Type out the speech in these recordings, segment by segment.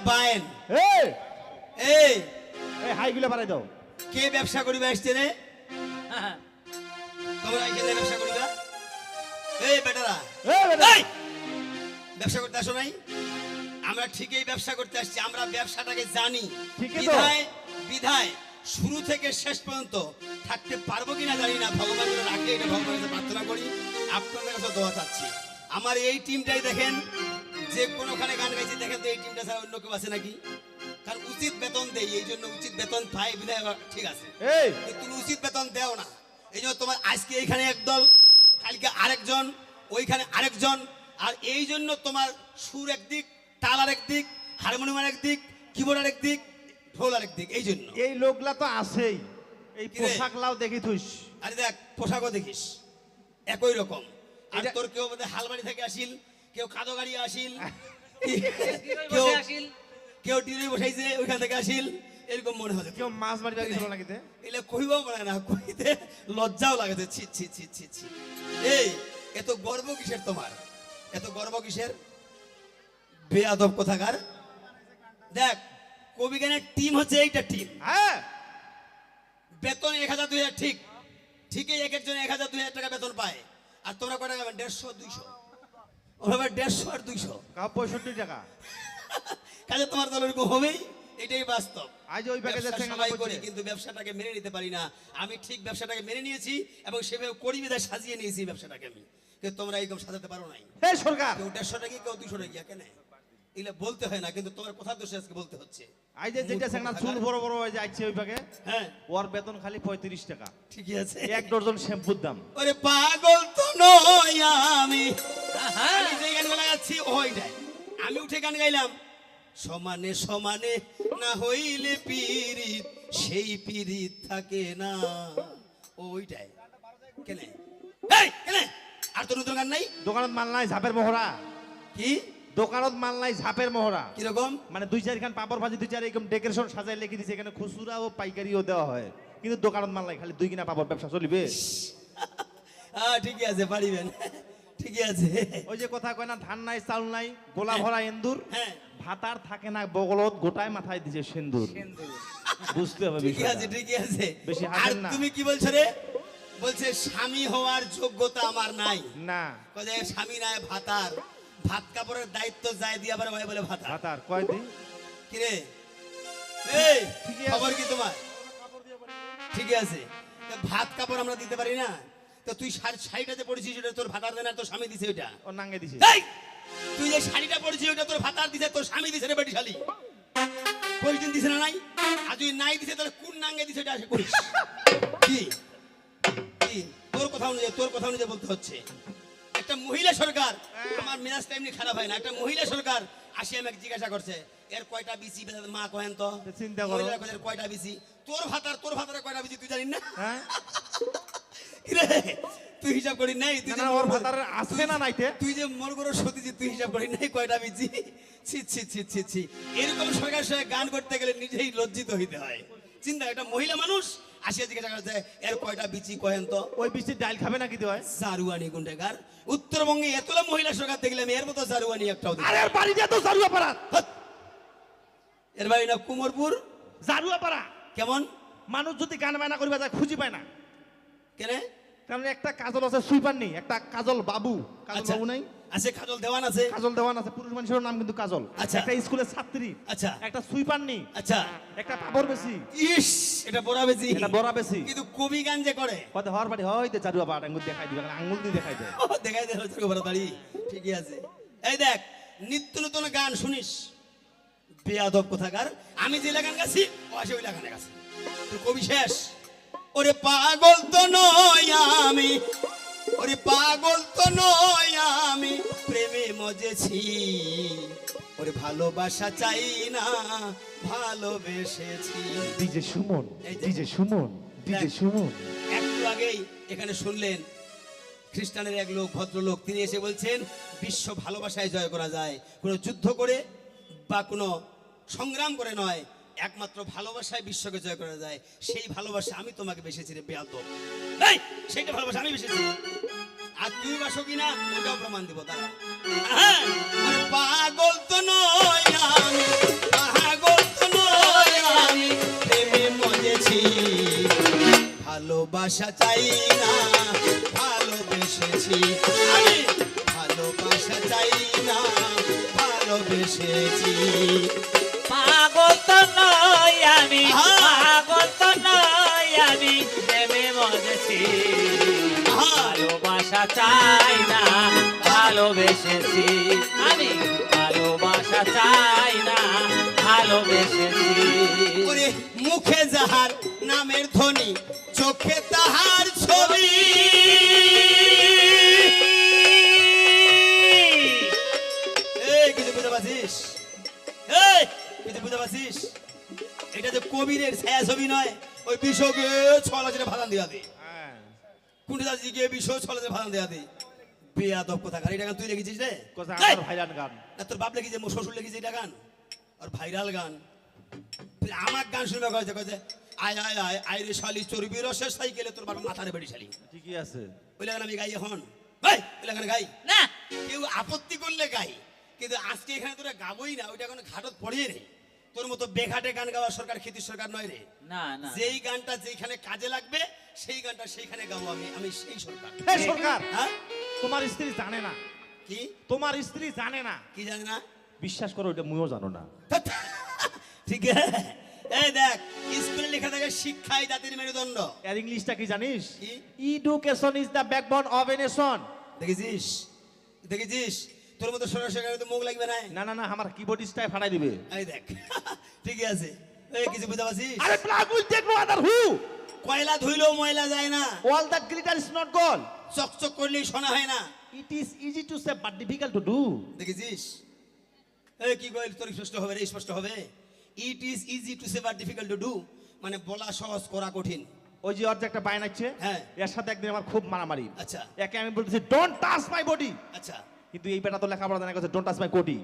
বাইন। এই এই এই হাইগুলো বাড়াই দাও। কে ব্যবসা করিবে আসছে রে? তোমরা এখানে ব্যবসা করিবা? এই বেটারা, এই বেটা এই ব্যবসা করতে আসো নাই? আমরা ঠিকই ব্যবসা করতে আসছি, আমরা ব্যবসাটাকে জানি। ঠিকই তো। বিধায় শুরু থেকে শেষ পর্যন্ত থাকতে পারবো কিনা জানি না, ভগবানের রাখে এটা ভগবানের কাছে প্রার্থনা করি, আপনাদের কাছে দোয়া চাচ্ছি। আমার এই টিমটাই দেখেন, যে কোনোখানে গান গাইছি দেখেন তো এই টিমটা ছাড়া অন্য কেউ আছে নাকি? কারণ উচিত বেতন দেই, এই জন্য উচিত বেতন পাই বিধায় ঠিক আছে। এই তুমি উচিত বেতন দেও না, এই জন্য তোমার আজকে এইখানে একদল, কালকে আরেকজন, ওইখানে আরেকজন, আর এই জন্য তোমার সুর একদিক, তাল আরেক দিক, হারমোনিয়াম আরেক দিক, কিবোর্ড আরেক দিক, ঢোল আরেক দিক। এই জন্য এই লোকলা তো আছেই, এই কি রে? পোশাক লাও দেখি তুইস। আরে দেখ পোশাকও দেখিস একই রকম, আর এটা- তোর কেউ বোধহয় হালবাড়ি থেকে আসিল, কেউ কাদো গাড়ি আসিল, বসে আসিল, কেউ টিরে বসাইছে ওইখান থেকে আসিল, এরকম মনে হচ্ছে। কেউ মাছ মারি বাকি ছিল নাকি তে? এলে কইবাও পারে না, কইতে লজ্জাও লাগে, ছি ছি ছি ছি ছি। এই এত গর্ব কিসের তোমার, এত গর্ব কিসের? বেয়াদব কোথাকার। দেখ কবিগানের টিম হচ্ছে এইটা টিম, হ্যাঁ বেতন 1000 2000 ঠিক ঠিকই, এক একজন 1000 2000 টাকা বেতন পায়, আর তোমরা কয় টাকা পাবেন? 150 200, ওভাবে 150 আর 200, কাউ 65 টাকা। কাজে তোমার দল ওরকম হবেই, এটাই বাস্তব। আজ ওই প্যাকেজে ব্যবসা চেঙ্গা সবাই করছে। করি, কিন্তু ব্যবসাটাকে মেনে নিতে পারি না। আমি ঠিক ব্যবসাটাকে মেনে নিয়েছি এবং সেভাবে করি বিধায় সাজিয়ে নিয়েছি ব্যবসাটাকে আমি, কিন্তু তোমরা এইরকম সাজাতে পারো নাই। এই সরকার কেউ 150 টাকা, কেউ 200 টাকা, কেন এগুলো বলতে হয় না, কিন্তু তোমার কথা দোষে আজকে বলতে হচ্ছে। আজ যে যেটা চেঙ্গা চুল বড় বড় হয়ে যাচ্ছে ওই প্যাকে, হ্যাঁ ওর বেতন খালি 35 টাকা, ঠিকই আছে। এক ডজন শ্যাম্পুর দাম। ওরে পাগল তো নই আমি, আমি যে গান গাচ্ছি ওইটাই, আমি উঠে গান গাইলাম, সমানে সমানে না হইলে পীড়িত, সেই পীড়িত থাকে না, ওইটাই। কেনে এই কেনে আর তো নতুন গান নাই? দোকানত মাল নাই ঝাপের মোহরা, কি দোকানত মাল নাই ঝাপের মোহরা, কিরকম? মানে 2-4 খান পাপড় ভাজি 2-4 এরকম ডেকোরেশন সাজাই লিখে দিছে, এখানে খুচরা ও পাইকারিও দেওয়া হয়, কিন্তু দোকানত মাল নাই, খালি 2 কিনা পাপড় ব্যবসা চলিবে। ঠিকই আছে, পারিবেন, ঠিকই আছে। ওই যে কথা কয় না, ধান নাই চাউল নাই গোলা ভরা এন্দুর, হ্যাঁ ভাতার থাকে না বগলত, গোটায় মাথায় দিছে সিন্দুর। বুঝতে হবে ঠিকই আছে, বিষয়টা। ঠিকই আছে। বেশি আর হাসেন না। তুমি কি বলছো রে? বলছে স্বামী হওয়ার যোগ্যতা আমার নাই। না কয়ে স্বামী নাই, ভাতার, ভাত কাপড়ের দায়িত্ব যায় দিয়ে আবার ভাই বলে ভাতা। ভাতার কয় দিন কি রে? এই ঠিকই আছে। খবর কি তোমার? ঠিকই আছে। তা ভাত কাপড় আমরা দিতে পারি না, তো তুই শাড়িটা যে পরেছিস ওটা তোর ভাতার দেনা, তোর স্বামী দিছে ওটা। ও নাঙ্গে দিছে। এই তুই যে শাড়িটা পরেছিস ওটা তোর ভাতার দিছে, তোর স্বামী দিছে রে বেটি শালি। কয়েকদিন দিছে না নাই? আর যদি নাই দিছে তাহলে কোন নাঙ্গে দিছে ওটা আসে করিস। কি কি তোর কথা অনুযায়ী বলতে হচ্ছে। একটা মহিলা সরকার, আমার মেজাজটা এমনি খারাপ হয় না, একটা মহিলা সরকার আসি আমাকে জিজ্ঞাসা করছে এর কয়টা বিসি, মা কহেন তো, চিন্তা করো। মহিলারা কয় এর কয়টা বিসি, তোর ভাতারে কয়টা বিসি তুই জানিস না? হ্যাঁ কিরে তুই হিসাব করি নাই? তুই না, যে না, ওর মোর- ভাতার আছে না নাইতে? তুই যে মন করো সত্যি যে তুই হিসাব করি নাই কয়টা বিসি? ছি ছি ছি ছি ছি, এরকম সরকার সঙ্গে গান করতে গেলে নিজেই লজ্জিত হইতে হয়। চিন্তা, একটা মহিলা মানুষ আসিয়া জিজ্ঞাসা করছে এর কয়টা বিচি কহেন তো। ওই বৃষ্টির ডাল খাবে নাকি তুই? জারুয়ানি গুন্ডেগার, উত্তরবঙ্গে এতলা মহিলা সরকার দেখলাম, এর মতো জারুয়ানি একটাও দেখি না। আরে এর বাড়ি যা তো জারুয়া পাড়া, হৎ! এর বাড়ি না কুমোরপুর? জারুয়া পাড়া। কেমন? মানুষ যদি গান বায়না করিবা যায় খুঁজি পায় না, কেনে? কারণ একটা কাজল আছে সুইপার নেই, একটা কাজল বাবু, কাজল আচ্ছা বাবু নাই, আছে, কাজল দেওয়ান আছে। কাজল দেওয়ান আছে, পুরুষ মানুষের নাম কিন্তু কাজল। আচ্ছা। একটা স্কুলের ছাত্রী, আচ্ছা একটা সুইপার নেই, আচ্ছা, একটা পাপড় বেশি, ইস এটা বড় বেশি, এটা বড়া বেশি। কিন্তু কবি গান যে করে কত হর বাড়ি হয়তো জারুয়া পাড়া আঙ্গুল দেখাই দিবে, আঙ্গুল দিয়ে দেখাই দেয়। ও, দেখাই দে হচ্ছে বড় দাড়ি, ঠিকই আছে। এই দেখ নিত্য নতুন গান শুনিস, বেয়াদব কোথাকার। আমি যে গান গাছি ও আসে ওই গানে গাছে, তোর কবি শেষ। ওরে পাগল তো নই আমি, ওরে পাগল তো নই আমি, প্রেমে মজেছি, ওরে ভালোবাসা চাই না, ভালোবেসেছি। ডিজে সুমন, এই যে- ডিজে সুমন, ডিজে সুমন। একটু আগেই এখানে শুনলেন খ্রিস্টানের এক লোক, ভদ্রলোক, তিনি এসে বলছেন বিশ্ব ভালোবাসায় জয় করা যায়, কোনো যুদ্ধ করে বা কোনো সংগ্রাম করে নয়, একমাত্র ভালোবাসায় বিশ্বকে জয় করা যায়। সেই ভালোবাসা আমি তোমাকে বেসেছি রে বেয়াদব। এই সেইটা ভালোবাসা আমি বেসেছি, আর তুই বাসো কিনা ওটাও প্রমাণ দিব। তারা পাগল তো নয় আমি, ভালোবাসা চাই না ভালোবেসেছি আমি ভালোবাসা চাই না ভালোবেসেছি পাগল তো নই আমি, আহা! পাগল তো নই আমি, প্রেমে মজেছি। আহা! ভালোবাসা চাই না ভালোবেসেছি আমি, ভালোবাসা চাই না ভালোবেসেছি। ওরে মুখে যাহার নামের ধ্বনি চোখে তাহার ছবি এই কিছু বুঝতে পারছিস এই কিছু বুঝতে পারছিস এটা যে কবিরের ছায়া ছবি নয় ওই বিষকে ছলাচরে ভাষণ দেওয়া দে হ্যাঁ কোনটা যাচ্ছি গিয়ে বিষয় ছলাচরে ভাষণ দেওয়া দে বেয়াদব কথা কার এটা গান তুই লিখেছিস রে কথা এই! আমার ভাইরান গান না তোর বাপ লিখেছে মোর শ্বশুর লিখেছে এটা গান আর ভাইরাল গান তুই আমার গান শুনবে কয়েছে কয়েছে আয় আয় আয় আয় রে শালি চর্বি রসের সাইকেলে তোর বাবা মাথারে বেড়ি শালি ঠিকই আছে ওই গান আমি গাই এখন ভাই ওই গান গাই না কেউ আপত্তি করলে গাই কিন্তু আজকে এখানে তোরা গাবই না ওইটা কোনো ঘাটত পড়িয়ে রে তোর মতো বেঘাটে গান গাওয়া সরকার খ্যাতি সরকার নয় রে না না যেই গানটা যেখানে কাজে লাগবে সেই গানটা সেইখানে গাবো আমি আমি সেই সরকার হে সরকার হ্যাঁ তোমার স্ত্রী জানে না কি তোমার স্ত্রী জানে না কি জানে না বিশ্বাস করো এটা মুইও জানো না ঠিক আছে এই দেখ স্কুলে লেখা থাকে শিক্ষাই জাতির মেরুদণ্ড এর ইংলিশটা কি জানিস কি? Education is the backbone of a nation দেখেছিস দেখেছিস তোর মতো সরাসরি তো মুখ লাগবে না না না না আমার কিবোর্ডিস্টটাই ফাটাই দিবে এই দেখ ঠিকই আছে এই কিছু বুঝতে পারছিস আরে plug will take no other হু কয়লা ধুইলেও ময়লা যায় না all that glitter is not gold চকচক করলেই সোনা হয় না it is easy to say but difficult to do দেখেছিস এই কি কইল তোর স্পষ্ট হবে রে স্পষ্ট হবে ইট is easy to say but difficult to do মানে বলা সহজ করা কঠিন ওই যে অর্ধেক একটা বায়ন আছে হ্যাঁ। এর সাথে একদিন আমার খুব মারামারি আচ্ছা একে আমি বলতেছি ডোন্ট টাচ মাই বডি আচ্ছা কিন্তু এই বেটা তো লেখাপড়া জানা গেছে ডোন্ট টাচ মাই কোটি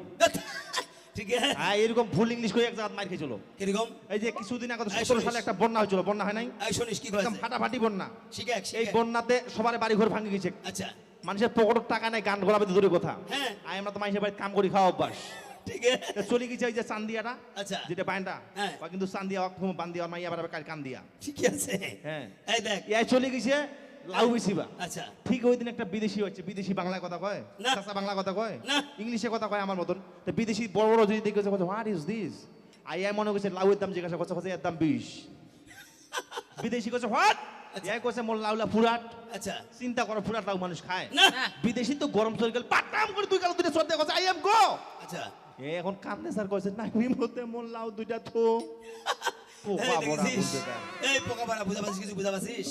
ঠিক আছে হ্যাঁ এরকম ভুল ইংলিশ করে এক জায়গায় মার খেয়েছিল কিরকম এই যে কিছুদিন আগে এই 17 শুনিস। সালে একটা বন্যা হয়েছিল বন্যা হয় নাই এই শুনিস কি একদম কইছে ফাটাফাটি বন্যা শিখে এই বন্যাতে সবার বাড়ি ঘর ভাঙে গেছে আচ্ছা মানুষের পকেটের টাকা নাই গান গোলাপে দূরে কথা হ্যাঁ। আমরা তো মানুষের বাড়ি কাম করি খাওয়া অভ্যাস ঠিক আছে তা চলে গেছে ওই যে চান্দিয়াটা আচ্ছা যেটা বাইনটা হ্যাঁ। কিন্তু চান্দিয়া অক্ষম বান্দিয়া মাই আবার কান দিয়া ঠিক আছে হ্যাঁ এই দেখ এই চলে গেছে লাউ বেশিবা আচ্ছা ঠিক ওই দিন একটা বিদেশি হচ্ছে বিদেশি বাংলা কথা কয় না। চাচা বাংলা কথা কয় না। ইংলিশে কথা কয় আমার মতন তো বিদেশি বড় বড় যদি দেখেছে হোয়াট ইজ দিস আই মনে করছে লাউয়ের দাম জিজ্ঞাসা করছে এর দাম 20 বিদেশি করছে হোয়াট আচ্ছা। এই কইছে মোর লাউলা ফুরাট আচ্ছা চিন্তা করো ফুরাট লাউ মানুষ খায় না না। বিদেশি তো গরম চলে গেল পাটাম করে দুই কালো দুইটা সর্দে কথা আই এম গো আচ্ছা এখন কান্দে স্যার কইছে না মধ্যে মোর লাউ দুইটা থো এই দেখেছিস এই পোকা পাড়া বুঝা পাচ্ছিস কিছু বুঝা পাচ্ছিস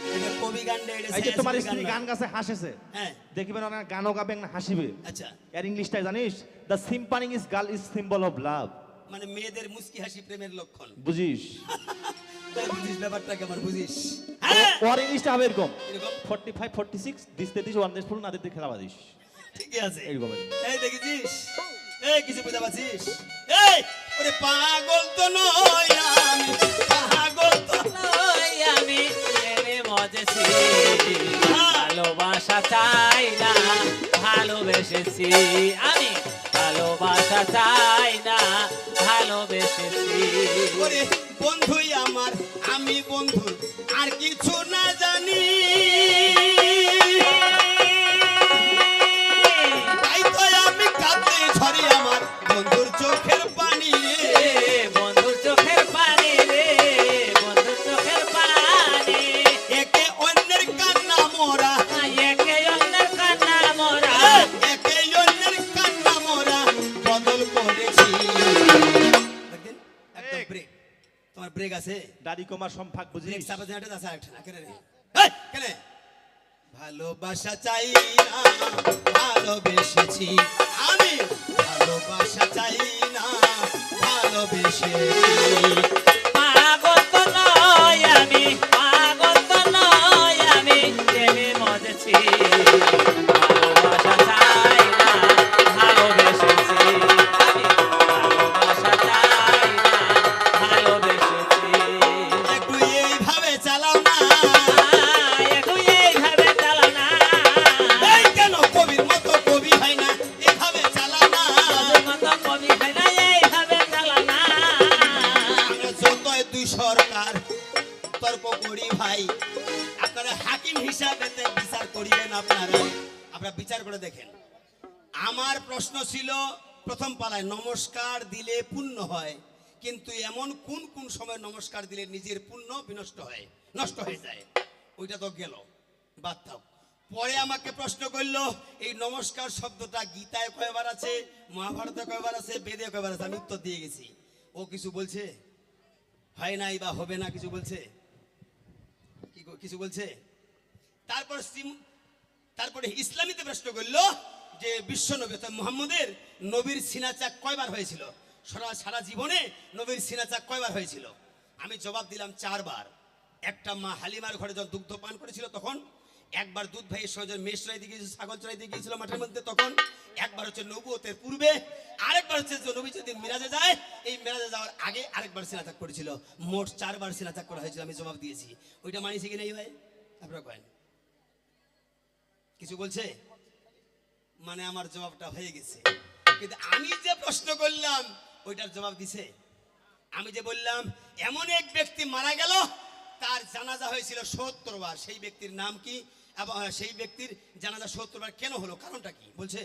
এটা কবি গান রে এটা এই যে তোমার সায়াসি স্ত্রী না। গান গাছে হাসেছে হ্যাঁ দেখিবেন ওরা গানও গাবে না হাসিবে আচ্ছা এর ইংলিশটা জানিস দ্য সিম্পানিং is girl is symbol of love মানে মেয়েদের মুস্কি হাসি প্রেমের লক্ষণ বুঝিস তুই বুঝিস ব্যাপারটা কেমন বুঝিস হ্যাঁ ওর ইংলিশটা হবে এরকম এরকম 45 46 দিস তেতিস ওয়ান দেশ ফুল না দিতে খেলা বাদিস ঠিকই আছে এরকম এই দেখেছিস এই কিছু বুঝা পাচ্ছিস এই ওরে পাগল তো নয় আমি পাগল তো নই আমি, প্রেমে মজেছি। ভালোবাসা চাই না ভালোবেসেছি আমি, ভালোবাসা চাই না ভালোবেসেছি। ওরে বন্ধুই আমার আমি বন্ধু আর কিছু না জানি তাই তো আমি কাঁদতে ঝরি আমার বন্ধুর চোখের পানি রে বন্ধুর চোখের পানি রে, বন্ধুর চোখের পানি। একে অন্যের কান্না মোরা একে অন্যের কান্না মোরা, একে অন্যের কান্না মোরা বদল করেছি দেখেন একদম ব্রেক তোমার ব্রেক আছে দাড়ি কমার সম্ভাগ বুঝিস ব্রেক চাপা যেটা আছে আরেকটা না কেনে রে কেনে ভালোবাসা চাই না ভালোবেসেছি আমি ভালোবাসা চাই না ভালোবেসেছি পাগল তো নই আমি, পাগল তো নই আমি, প্রেমে মজেছি। ভালোবাসা চাই না ভালোবেসেছি আমি, ভালোবাসা চাই না ভালোবেসেছি। একটু এইভাবে চালাও না একটু এইভাবে চালা না, এই কেন কবির মতো কবি হয় না এভাবে চালাও না তোদের মতো কবি হয় না, এইভাবে চালা না। আমরা যতই দুই সরকার তর্ক করি ভাই করিবেন আপনারা। আপনারা বিচার করে দেখেন। আমার প্রশ্ন ছিল প্রথম পালায়, নমস্কার দিলে পুণ্য হয়, কিন্তু এমন কোন কোন সময় নমস্কার দিলে নিজের পুণ্য বিনষ্ট হয়, নষ্ট হয়ে যায়? ওইটা তো গেল, বাদ থাক। পরে আমাকে প্রশ্ন করলো এই নমস্কার শব্দটা গীতায় কয়বার আছে, মহাভারতে কয়বার আছে, বেদে কয়বার আছে? আমি উত্তর দিয়ে গেছি। ও কিছু বলছে? হয় নাই বা হবে না কিছু বলছে? কিছু বলছে? তারপরে ইসলামীতে প্রশ্ন করলো যে বিশ্ব নবী মুহাম্মদের নবীর সিনাচাক কয়বার হয়েছিল, সারা জীবনে নবীর সিনাচাক কয়বার হয়েছিল? আমি জবাব দিলাম 4 বার। একটা মা হালিমার ঘরে যখন দুগ্ধ পান করেছিল তখন, একবার দুধ ভাইয়ের সঙ্গে মেষ চড়াইতে গিয়েছিল, ছাগল চড়াইতে গিয়েছিল মাঠের মধ্যে তখন, একবার হচ্ছে নবুয়তের পূর্বে, আরেকবার হচ্ছে যে নবী যদি মিরাজে যায়, এই মিরাজে যাওয়ার আগে আরেকবার সিনাচাক করেছিল। মোট 4 বার সিনাচাক করা হয়েছিল। আমি জবাব দিয়েছি। ওইটা মানিছি কি নাই ভাই? আপনারা কয়েন কিছু বলছে? মানে আমার জবাবটা হয়ে গেছে, কিন্তু আমি যে প্রশ্ন করলাম ওইটার জবাব দিছে। আমি যে বললাম এমন এক ব্যক্তি মারা গেল, তার জানাজা হয়েছিল 70 বার, সেই ব্যক্তির নাম কি এবং সেই ব্যক্তির জানাজা 70 বার কেন হলো, কারণটা কি? বলছে?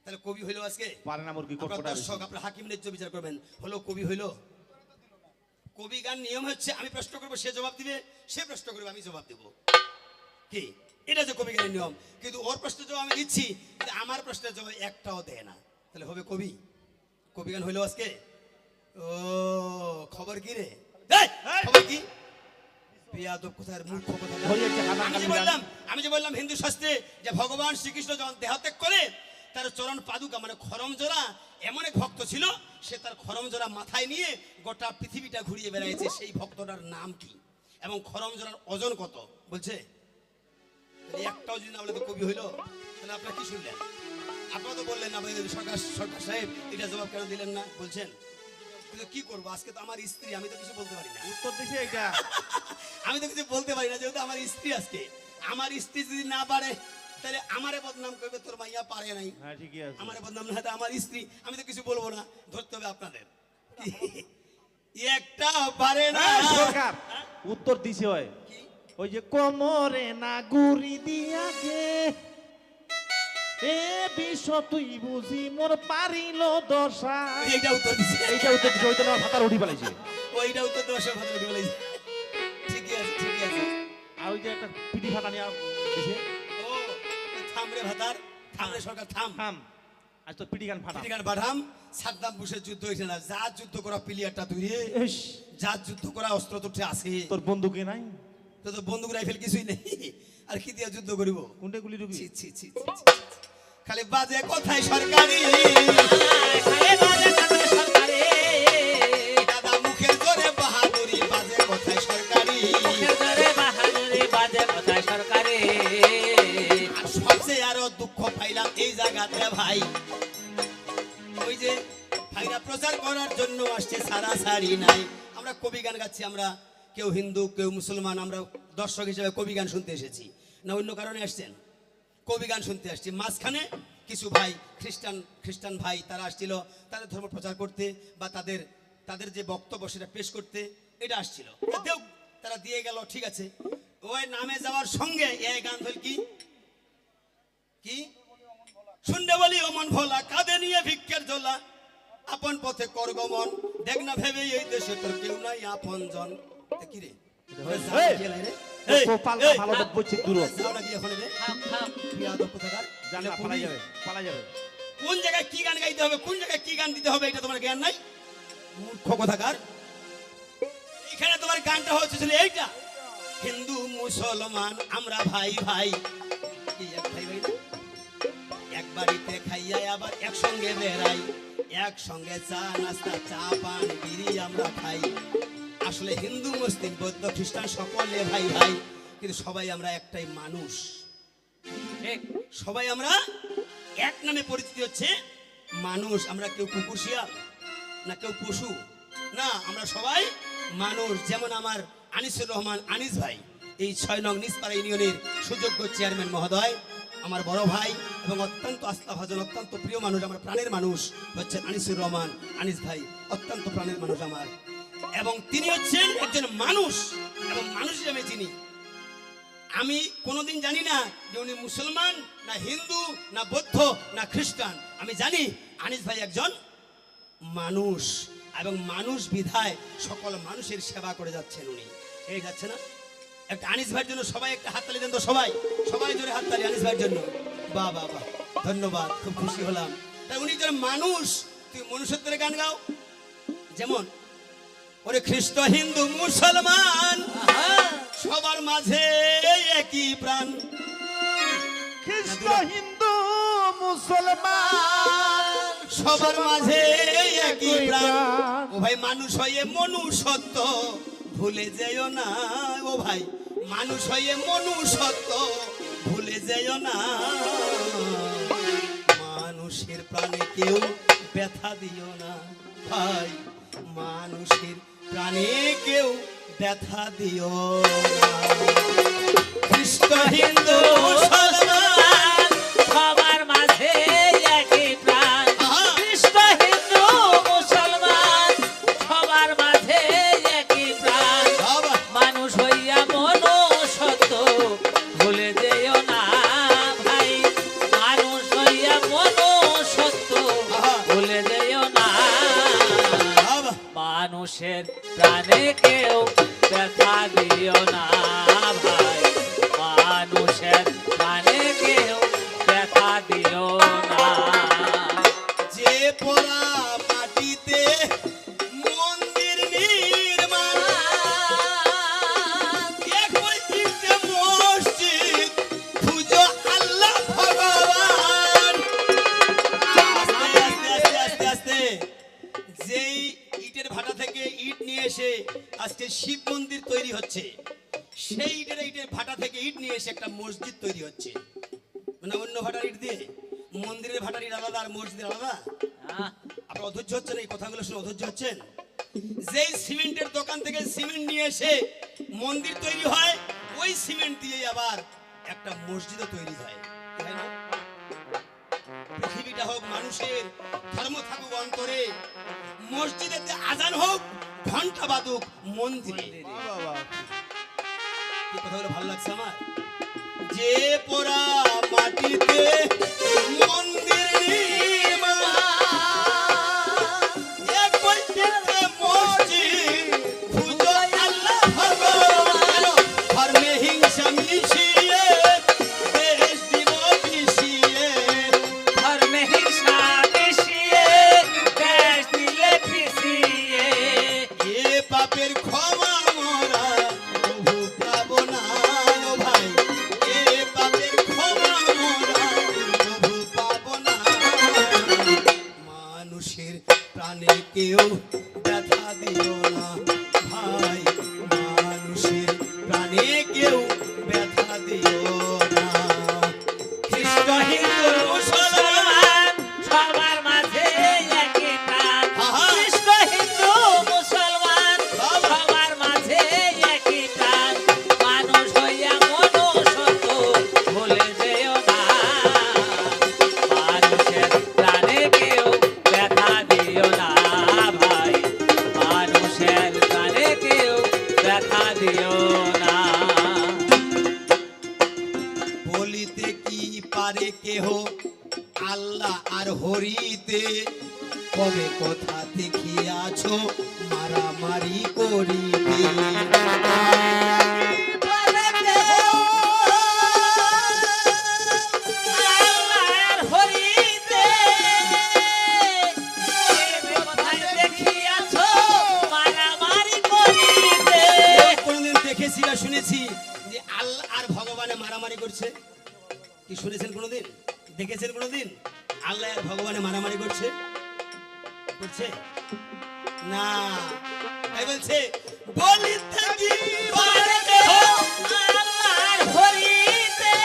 তাহলে কবি হইলো আজকে? পারে না মুরগি আপনারা কটকটা দর্শক, আপনারা হাকিম ন্যায্য বিচার করবেন, হলো কবি হইলো? কবি গান নিয়ম হচ্ছে আমি প্রশ্ন করবো, সে জবাব দিবে, সে প্রশ্ন করবে, আমি জবাব দেবো। কি এটা যে কবি গানের নিয়ম? কিন্তু ওর প্রশ্নের জবাব আমি দিচ্ছি, কিন্তু আমার প্রশ্নের জবাব একটাও দেয় না। তাহলে হবে কবি? কবি গান হইলো আজকে? ও খবর কি রে? এই, খবর কি? বেয়াদব কোথায়, মূর্খ কোথায়? আমি যে বললাম হিন্দু শাস্ত্রে যে ভগবান শ্রীকৃষ্ণ যখন দেহত্যাগ করে, তার চরণ পাদুকা মানে খরম জোড়া, এমন এক ভক্ত ছিল, সে তার খরম জোড়া মাথায় নিয়ে গোটা পৃথিবীটা ঘুরিয়ে বেড়াইছে। সেই ভক্তটার নাম কি এবং খরম জোড়ার ওজন কত? বলছে? একটাও যদি না বলে তো কবি হইলো? তাহলে আপনারা কি শুনলেন? আপনারা তো বললেন না সরকার সাহেব এটা জবাব কেন দিলেন না? বলছেন কিন্তু কি করবো, আজকে তো আমার স্ত্রী, আমি তো কিছু বলতে পারি না। উত্তর দিছে এটা। আমি তো কিছু বলতে পারি না, যেহেতু আমার স্ত্রী। আজকে আমার স্ত্রী যদি না পারে তাহলে আমারে বদনাম করবে, তোর মাইয়া পারে নাই। হ্যাঁ ঠিকই আছে। আমারে বদনাম না, আমার স্ত্রী, আমি তো কিছু বলবো না, ধরতে হবে আপনাদের। একটা পারে না। সরকার উত্তর দিছে হয় কি? ওই যে কোমরে না গুড়ি দিয়া গে, এ বিশ্ব তুই বুঝি মোর পারিল দশা। এইটা উত্তর দিছে। এইটা উত্তর দিছে, ওইটা না ভাতার উঠি ফেলাইছে। ওইটা উত্তর দশে ভালো উঠে বলেছে। ঠিকই আছে, ঠিকই আছে। আর ওই যে একটা পিটি ফাটা নিয়ে দিছে। ও থাম রে ভাতার, থাম রে সরকার, থাম। থাম, আজ তো পিটি গান ফাটা। ঠিকান বাঠাম। সাদ্দাম বুশের যুদ্ধ হয়েছে না, যা যুদ্ধ করা প্লেয়ারটা তুই রে, ইস, যা যুদ্ধ করা অস্ত্র তোর আছে, তোর বন্দুকে নাই? তো তো বন্দুক রাইফেল কিছুই নেই, আর কি দিয়ে যুদ্ধ করিব? কোনটা গুলি রুবি? ছি ছি ছি ছি, ছি, ছি। খালি বাজে কথাই সরকারি, খালে বাজে কথা সরকারে, দাদা মুখের জোরে বাহাদুরি, বাজে কথাই সরকারি। মুখের জোরে বাহাদুরি, বাজে কথা সরকারে। আর সবচেয়ে আরো দুঃখ পাইলাম এই জায়গাতে ভাই, ওই যে ভাইরা প্রচার করার জন্য আসছে, সারা সারি নাই। আমরা কবি গান গাচ্ছি, আমরা কেউ হিন্দু কেউ মুসলমান, আমরা দর্শক হিসেবে কবি গান শুনতে এসেছি না অন্য কারণে আসছেন? কবি গান শুনতে আসছি। মাঝখানে কিছু ভাই খ্রিস্টান ভাই, তারা আসছিল তাদের ধর্ম প্রচার করতে বা তাদের যে বক্তব্য সেটা পেশ করতে, এটা আসছিল। তাতেও তারা দিয়ে গেল, ঠিক আছে। ওই নামে যাওয়ার সঙ্গে এই গান হল কি কি শুনতে বলি অমন ভোলা, কাঁধে নিয়ে ভিক্ষের ঝোলা, আপন পথে কর গমন, দেখ না ভেবে এই দেশে তোর কেউ নাই আপন জন। কি রে পাল্টা ভালো তো বলছি দূর। যাও নাকি এখন রে? থাম থাম। বিয়াদব কোথাকার। জানা পালা যাবে, পালা যাবে। কোন জায়গায় কি গান গাইতে হবে, কোন জায়গায় কি গান দিতে হবে, এটা তোমার জ্ঞান নাই, মূর্খ কোথাকার। এখানে তোমার গানটা হচ্ছে এইটা, হিন্দু মুসলমান আমরা ভাই ভাই। কি এক ভাই ভাই না? এক বাড়িতে খাইয়া আবার একসঙ্গে বেড়াই, একসঙ্গে চা নাস্তা, চা পান বিড়ি আমরা খাই। আসলে হিন্দু মুসলিম বৌদ্ধ খ্রিস্টান সকলে ভাই ভাই, কিন্তু সবাই আমরা একটাই মানুষ। ঠিক। সবাই আমরা এক নামে পরিচিত হচ্ছে মানুষ। আমরা কেউ কুকুর শিয়াল না কেউ পশু না, আমরা সবাই মানুষ। যেমন আমার আনিসুর রহমান আনিস ভাই, এই 6 নং নিসপাড়া ইউনিয়নের সুযোগ্য চেয়ারম্যান মহোদয়, আমার বড় ভাই এবং অত্যন্ত আস্থাভাজন, অত্যন্ত প্রিয় মানুষ, আমার প্রাণের মানুষ হচ্ছেন আনিসুর রহমান আনিস ভাই, অত্যন্ত প্রাণের মানুষ আমার। এবং তিনি হচ্ছেন একজন মানুষ, এবং মানুষ হিসেবে চিনি। আমি কোনোদিন জানি না যে উনি মুসলমান না হিন্দু না বৌদ্ধ না খ্রিস্টান। আমি জানি আনিস ভাই একজন মানুষ, এবং মানুষ বিধায় সকল মানুষের সেবা করে যাচ্ছেন উনি। এই যাচ্ছে না? একটা আনিস ভাইয়ের জন্য সবাই একটা হাততালি দেন তো, সবাই সবাই জোরে হাততালি আনিস ভাইয়ের জন্য। বাহ বাহ বাহ, ধন্যবাদ, খুব খুশি হলাম। তাই উনি যারা মানুষ, তুই মনুষ্যত্বের গান গাও। যেমন ওরে খ্রিস্ট হিন্দু মুসলমান সবার মাঝে একই প্রাণ। খ্রিস্ট হিন্দু মুসলমান সবার মাঝে একই প্রাণ। ও ভাই মানুষ হয়ে মনুষ্যত্ব ভুলে যেও না। ও ভাই মানুষ হয়ে মনুষ্যত্ব ভুলে যেও না। মানুষের প্রাণে কেউ ব্যথা দিও না ভাই, মানুষের প্রাণে কেউ ব্যথা দিও না। খ্রিস্ট হিন্দু মুসলমান সবার মাঝে একই প্রাণ। খ্রিস্ট হিন্দু মুসলমান সবার মাঝে একই প্রাণ। বাবা, মানুষ হইয়া মনুষ্যত্ব ভুলে যেও না ভাই, মানুষ হইয়া মনুষ্যত্ব ভুলে যেও না। বাবা, মানুষের প্রাণে কেউ ব্যথা দিও না ভাই, মানুষের প্রাণে কেউ ব্যথা দিও না। যে পোড়া মাটিতে মন্দির নির্মাণ, এক মসজিদে মসজিদ খুঁজো আল্লাহ ভগবান। আস্তে আস্তে আস্তে আস্তে আস্তে যেই ইটের ভাটা থেকে ইট নিয়ে এসে আজকে শিব মন্দির তৈরি হচ্ছে, সেই ইটের ভাটা থেকে ইট নিয়ে এসে একটা মসজিদ তৈরি হচ্ছে। মানে অন্য ভাটার ইট দিয়ে মন্দিরের ভাটার ইট আলাদা আর মসজিদের আলাদা। আপনার অধৈর্য হচ্ছেন এই কথাগুলো শুনে? অধৈর্য হচ্ছেন? যেই সিমেন্টের দোকান থেকে সিমেন্ট নিয়ে এসে মন্দির তৈরি হয়, ওই সিমেন্ট দিয়ে আবার একটা মসজিদও তৈরি হয়, তাই না? পৃথিবীটা হোক মানুষের, ধর্ম থাকুক অন্তরে, মসজিদেতে আজান হোক, ঘন্টা বাদুক মন্দিরে। এই কথাগুলো ভালো লাগছে আমার। যে পোড়া মাটিতে মন্দির নির্মাণ, এক মসজিদে মসজিদ খুঁজো আল্লাহ ভগবান। ধর্মে হিংসা মিশিয়ে দেশ দিব পিছিয়ে। ধর্মে হিংসা মিশিয়ে দেশ দিলে পিছিয়ে। এ পাপের ক্ষমা মোরা প্রভু পাবো না। ও ভাই, এ পাপের ক্ষমা মোরা প্রভু পাবো না। মানুষের প্রাণে কেউ ব্যথা দিও না ভাই, মানুষের প্রাণে কেউ ব্যথা দিও না। খ্রিস্ট হিন্দু মুসলমান সবার মাঝে একই প্রাণ। আহা। খ্রিস্ট হিন্দু মুসলমান সবার মাঝে একই প্রাণ। মানুষ হইয়া মনুষ্যত্ব ভুলে যেও না। মানুষের প্রাণে কেউ ব্যথা দিও না ভাই, মানুষের প্রাণে কেউ ব্যথা দিও না। বলিতে কি পারে কেহ আল্লাহ আর হরিতে, কবে কথা দেখিয়াছো মারামারি করিতে। আল্লাহর হরিতে কোথায় দেখিয়াছো মারামারি করিতে। কোনদিন দেখেছি বা শুনেছি যে আল্লাহ আর ভগবানে মারামারি করছে? কি শুনেছেন কোনদিন? দেখেছেন কোনদিন আল্লাহ আর ভগবানে মারামারি করছে? করছে না। তাই বলছে বলিতে কি পারে কেহ আল্লাহর হরিতে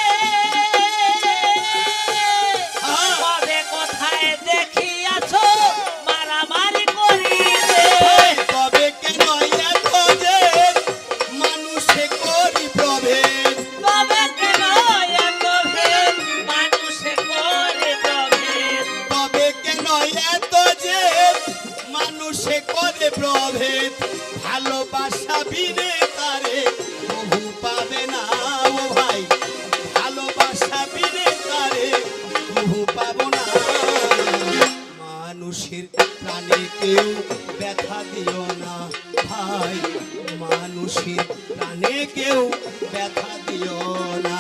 কবে কোথায় দেখিয়াছো মারামারি করিতে। তবে কেন এত যে মানুষে করি প্রভেদ? কবে কেন এত ভেদ মানুষে করে প্রভেদ। তবে কেন এত যে মানুষে করে প্রভেদ? ভালোবাসা বিনে তারে প্রভু পাবে না। ও ভাই কেউ ব্যথা দিও না ভাই, মানুষের প্রাণে কেউ ব্যথা দিও না।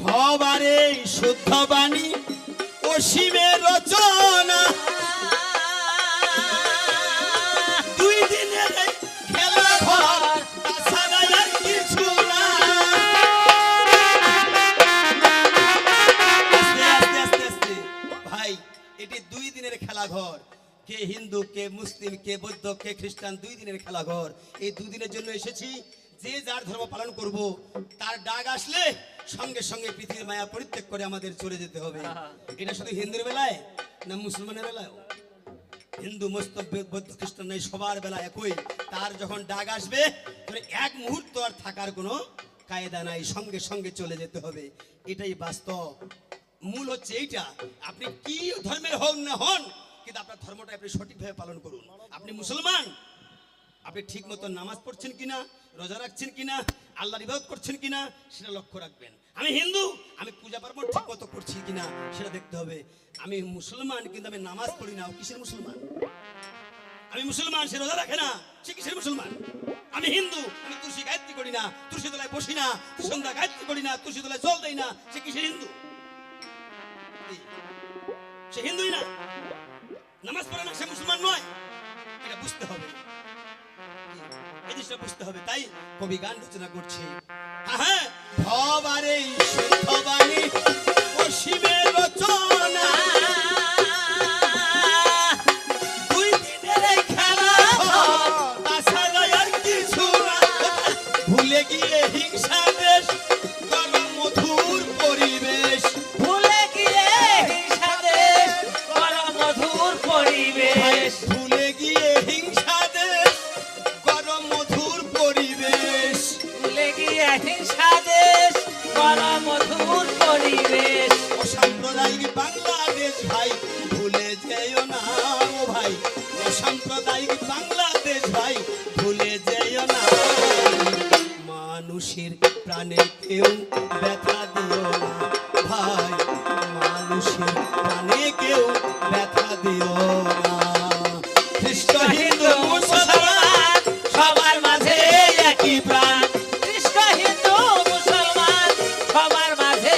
ভবারে শুদ্ধ বাণী অসীমের রচনা, দুই দিনের এই খেলা ঘর, তাছাড়া আর কিছু না। আস্তে আস্তে আস্তে আস্তে ভাই, এটি 2 দিনের খেলা ঘর। কে হিন্দু, কে মুসলিম, কে বৌদ্ধ, কে খ্রিস্টান, 2 দিনের খেলা ঘর। এই 2 দিনের জন্য এসেছি। যে যার ধর্ম পালন করব, তার ডাক আসলে সঙ্গে সঙ্গে পৃথিবীর মায়া পরিত্যাগ করে আমাদের চলে যেতে হবে। এটা শুধু হিন্দুর বেলায় না মুসলমানের বেলায়? হিন্দু, মুসলিম, বৌদ্ধ, খ্রিস্টান নাই, সবার বেলা একই। তার যখন ডাক আসবে, তখন এক মুহূর্ত আর থাকার কোনো কায়দা নাই, সঙ্গে সঙ্গে চলে যেতে হবে। এটাই বাস্তব। মূল হচ্ছে এইটা, আপনি কি ধর্মের হন না হন, কিন্তু আপনার ধর্মটা আপনি সঠিকভাবে পালন করুন। আপনি মুসলমান, আপনি ঠিক মতো নামাজ পড়ছেন কিনা, রোজা রাখছেন কিনা, আল্লাহর ইবাদত করছেন কিনা, সেটা লক্ষ্য রাখবেন। আমি হিন্দু, আমি পূজা পার্বণ ঠিক মতো করছি কিনা সেটা দেখতে হবে। আমি মুসলমান, কিন্তু আমি নামাজ পড়ি না, ও কিসের মুসলমান? আমি মুসলমান, সে রোজা রাখে না, সে কিসের মুসলমান? আমি হিন্দু, আমি তুলসী গায়ত্রী করি না, তুলসী তলায় বসি না, সন্ধ্যা গায়ত্রী করি না, তুলসী তলায় জল দেই না, সে কিসের হিন্দু? সে হিন্দুই না, নামাজ পড়ে না, সে মুসলমান নয়। এটা বুঝতে হবে, এই জিনিসটা বুঝতে হবে। তাই কবি গান রচনা করছে, হ্যাঁ, ভবারে শুদ্ধ বাণী অসীমের রচনা, 2 দিনের এই খেলা ঘর, তাছাড়া আর কিছু না। ভুলে গিয়ে হিংসা দেশ, করো মধুর পরিবেশ। ভুলে গিয়ে হিংসা দেশ, করো মধুর পরিবেশ। ভুলে গিয়ে হিংসা দেশ, করো মধুর পরিবেশ। ভুলে গিয়ে হিংসা দেশ, করো মধুর পরিবেশ। অসাম্প্রদায়িক বাংলাদেশ ভাই, ভুলে যেও না ও ভাই, অসাম্প্রদায়িক বাংলাদেশ ভাই, ভুলে যেও না। মানুষের প্রাণে কেউ ব্যথা দিও না ভাই, মানুষের প্রাণে কেউ ব্যথা দিও না। খ্রিস্ট, হিন্দু, মুসলমান, সবার মাঝে একই প্রাণ। খ্রিস্ট, হিন্দু, মুসলমান, সবার মাঝে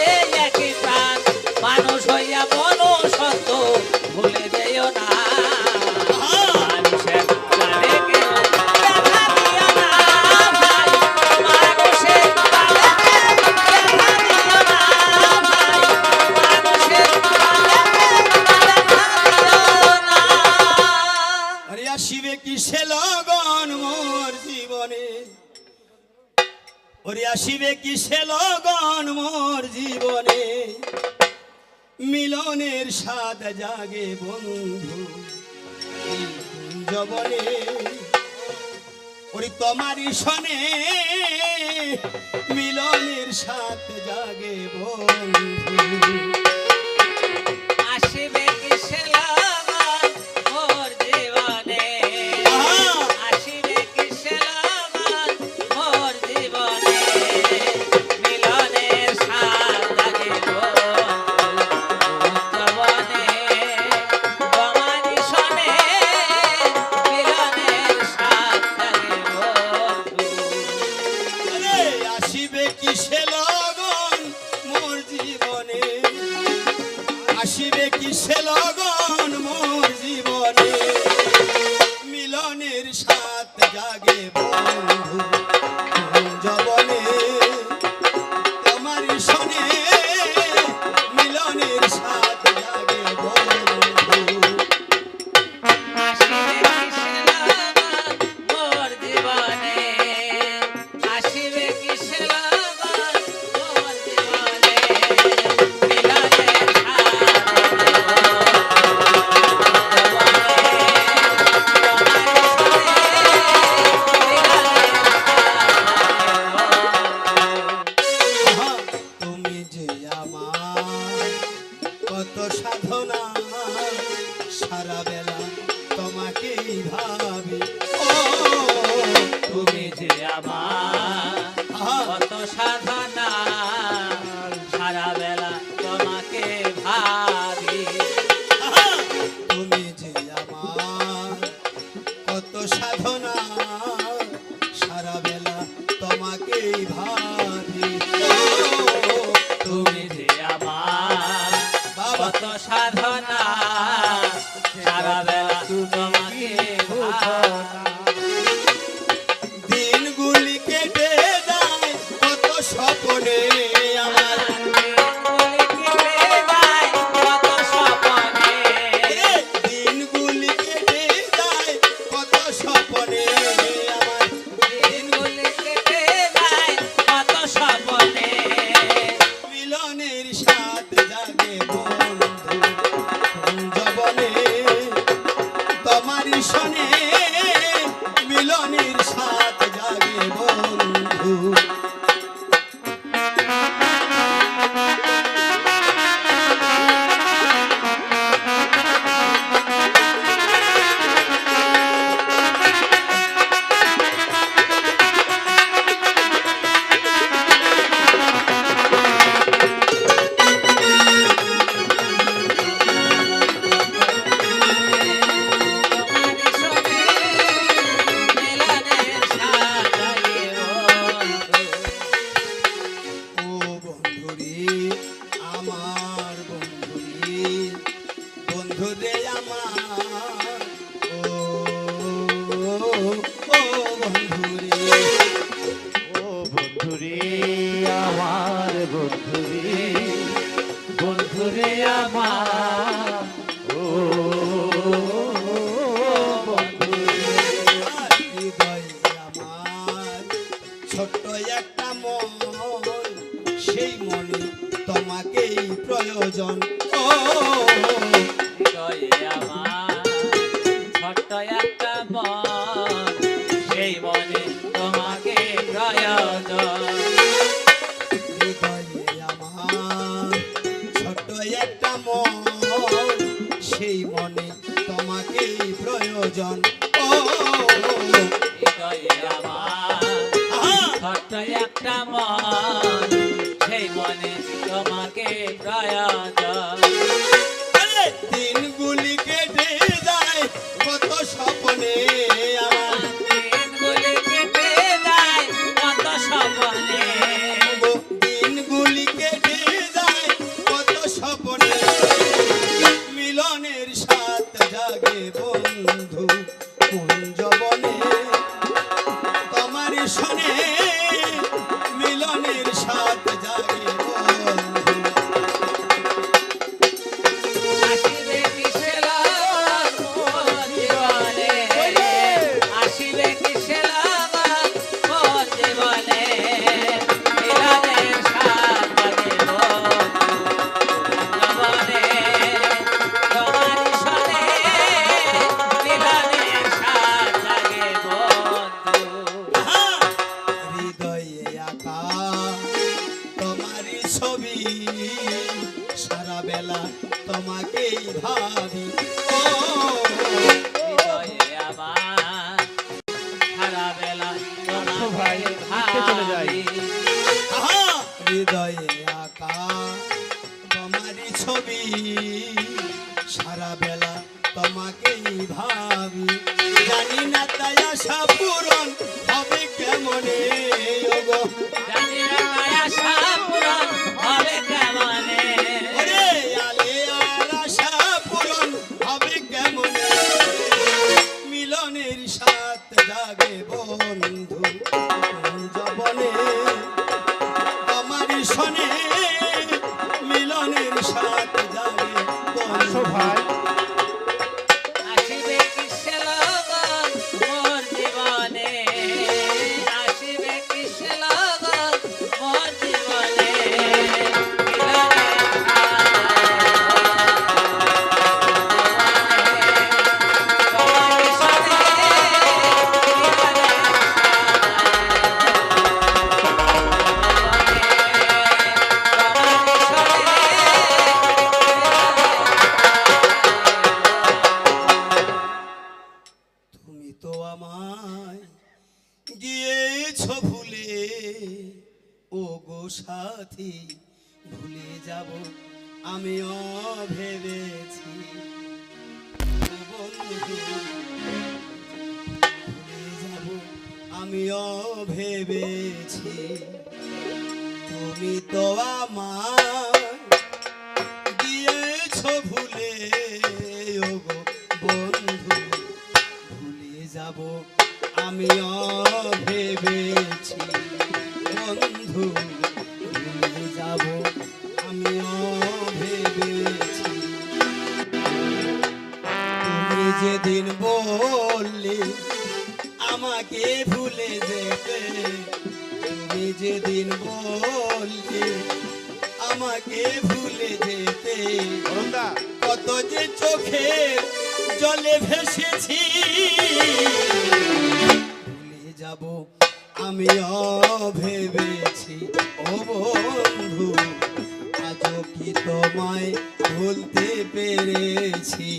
একই প্রাণ। মানুষ হইয়া মনুষ্যত্ব ভুলে যেও না। মানুষের প্রাণে কেউ ব্যথা দিও না ভাই, মানুষের প্রাণে কেউ ব্যথা দিও না ভাই, মানুষের প্রাণে কেউ ব্যথা দিও না। আরে আসিবে কিসে লগন মোর জীবনে, ওরে আসিবে কিসে লগন মোর জীবনে, মিলনের স্বাদ জাগে বন্ধু এই কুঞ্জবনে। ওরে তোমারই শনে মিলনের স্বাদ জাগে বন্ধু। আসিবে কিসে লগন মোর জীবনে, আসিবে কিসে লগন মোর জীবনে, মিলনের স্বাদ লাগে বন্ধু তোমারই শনে, মিলনের স্বাদ লাগে বন্ধু। আরে আসিবে কিসে লগন মোর জীবনে, আসিবে কিসে লগন মোর জীবনে, মিলনের স্বাদ জাগে বন্ধু কুঞ্জবনে। তোমার শনে মিলনের স্বাদ জাগে বন্ধু। আসিবে কিসে লগন মোর জীবনে, আসিবে কিসে লগন মোর জীবনে, মিলনের স্বাদ সাধনা সারা বেলা তোমাকে ভাবি আহা! তুমি যে আমার কত সাধনা সারা বেলা তোমাকেই ভাবি ও, তুমি যে আমার বাবা কত সাধনা সারা বেলা তোমাকে ভাবি দিনগুলি কেটে যায় কত স্বপ্নে আমার রে, দিনগুলি কেটে যায় কত স্বপ্নে আমার মিলনের সাথ জাগে বন্ধু কুঞ্জবনে তোমারই শনে মিলনের সাথ জাগে বন্ধু ও বন্ধুরে আমার বন্ধুরে বন্ধুরে আমার ও ও বন্ধুরে ও বন্ধুরে আমার বন্ধুরে বন্ধুরে আমার ও বন্ধুরে হৃদয়ে আমার ছোট্ট একটা মন সেই মনে তোমাকেই প্রয়োজন ও সেই মনে তোমাকে প্রয়োজন হৃদয়ে আমার ছোট্ট একটা মন সেই মনে তোমাকেই প্রয়োজন ও হৃদয়ে আমার আহা! ছোট্ট একটা মন সেই মনে তোমাকে প্রয়োজন আরে দিনগুলি কেটে যায় কত স্বপ্নে আমার দিনগুলি কেটে যায় কত স্বপ্নে গো, দিনগুলি কেটে যায় কত স্বপ্নে মিলনের সাথ জাগে বন্ধু কুঞ্জবনে তোমারই শনে মিলনের সাথ জাগে বন্ধু আসিবে কিসে লগন মোর জীবনে আসিবে কিসে লগন মোর জীবনে মিলনের সাথ জাগে জীবনে তোমার সনে মিলনের সাথ জাগে বন্ধু আহা! হৃদয়ে আঁকা তোমারই ছবি সারা বেলা তোমাকেই ভাবি ও হৃদয়ে আমার সারা বেলা ভাই, তোমাকে লিখতে চলে যাই। ভাবি আহা! হৃদয়ে আঁকা তোমারই ছবি সারা বেলা তোমাকেই ভাবি জানি না তাই আশা পূরণ হবে কেমনে ওগো জানি না তাই আশা পূরণ হবে কেমনে ওরে আলে আর আশা পূরণ হবে কেমনে মিলনের সাথ জাগে বন্ধু কুঞ্জবনে তোমারই শনে মিলনের সাথ জাগে আসো বন্ধু ভাই আসিবে কিসে লগন মোর জীবনে আসিবে কিসে লগন সাথী ভুলে যাব আমিও ভেবেছি ও বন্ধু ভুলে যাব আমিও ভেবেছি তুমি তো আমার দিয়েছো ভুলে ও গো বন্ধু ভুলে যাব আমিও ভেবেছি বন্ধু ভুলে যাব আমিও ভেবেছি তুমি যেদিন বললে আমাকে ভুলে যেতে তুমি যেদিন বললে আমাকে ভুলে যেতে অরুণদা কত যে চোখে জলে ভেসেছি ভুলে যাব আমিও ভেবেছি ও বন্ধু আজও কি তোমায় ভুলতে পেরেছি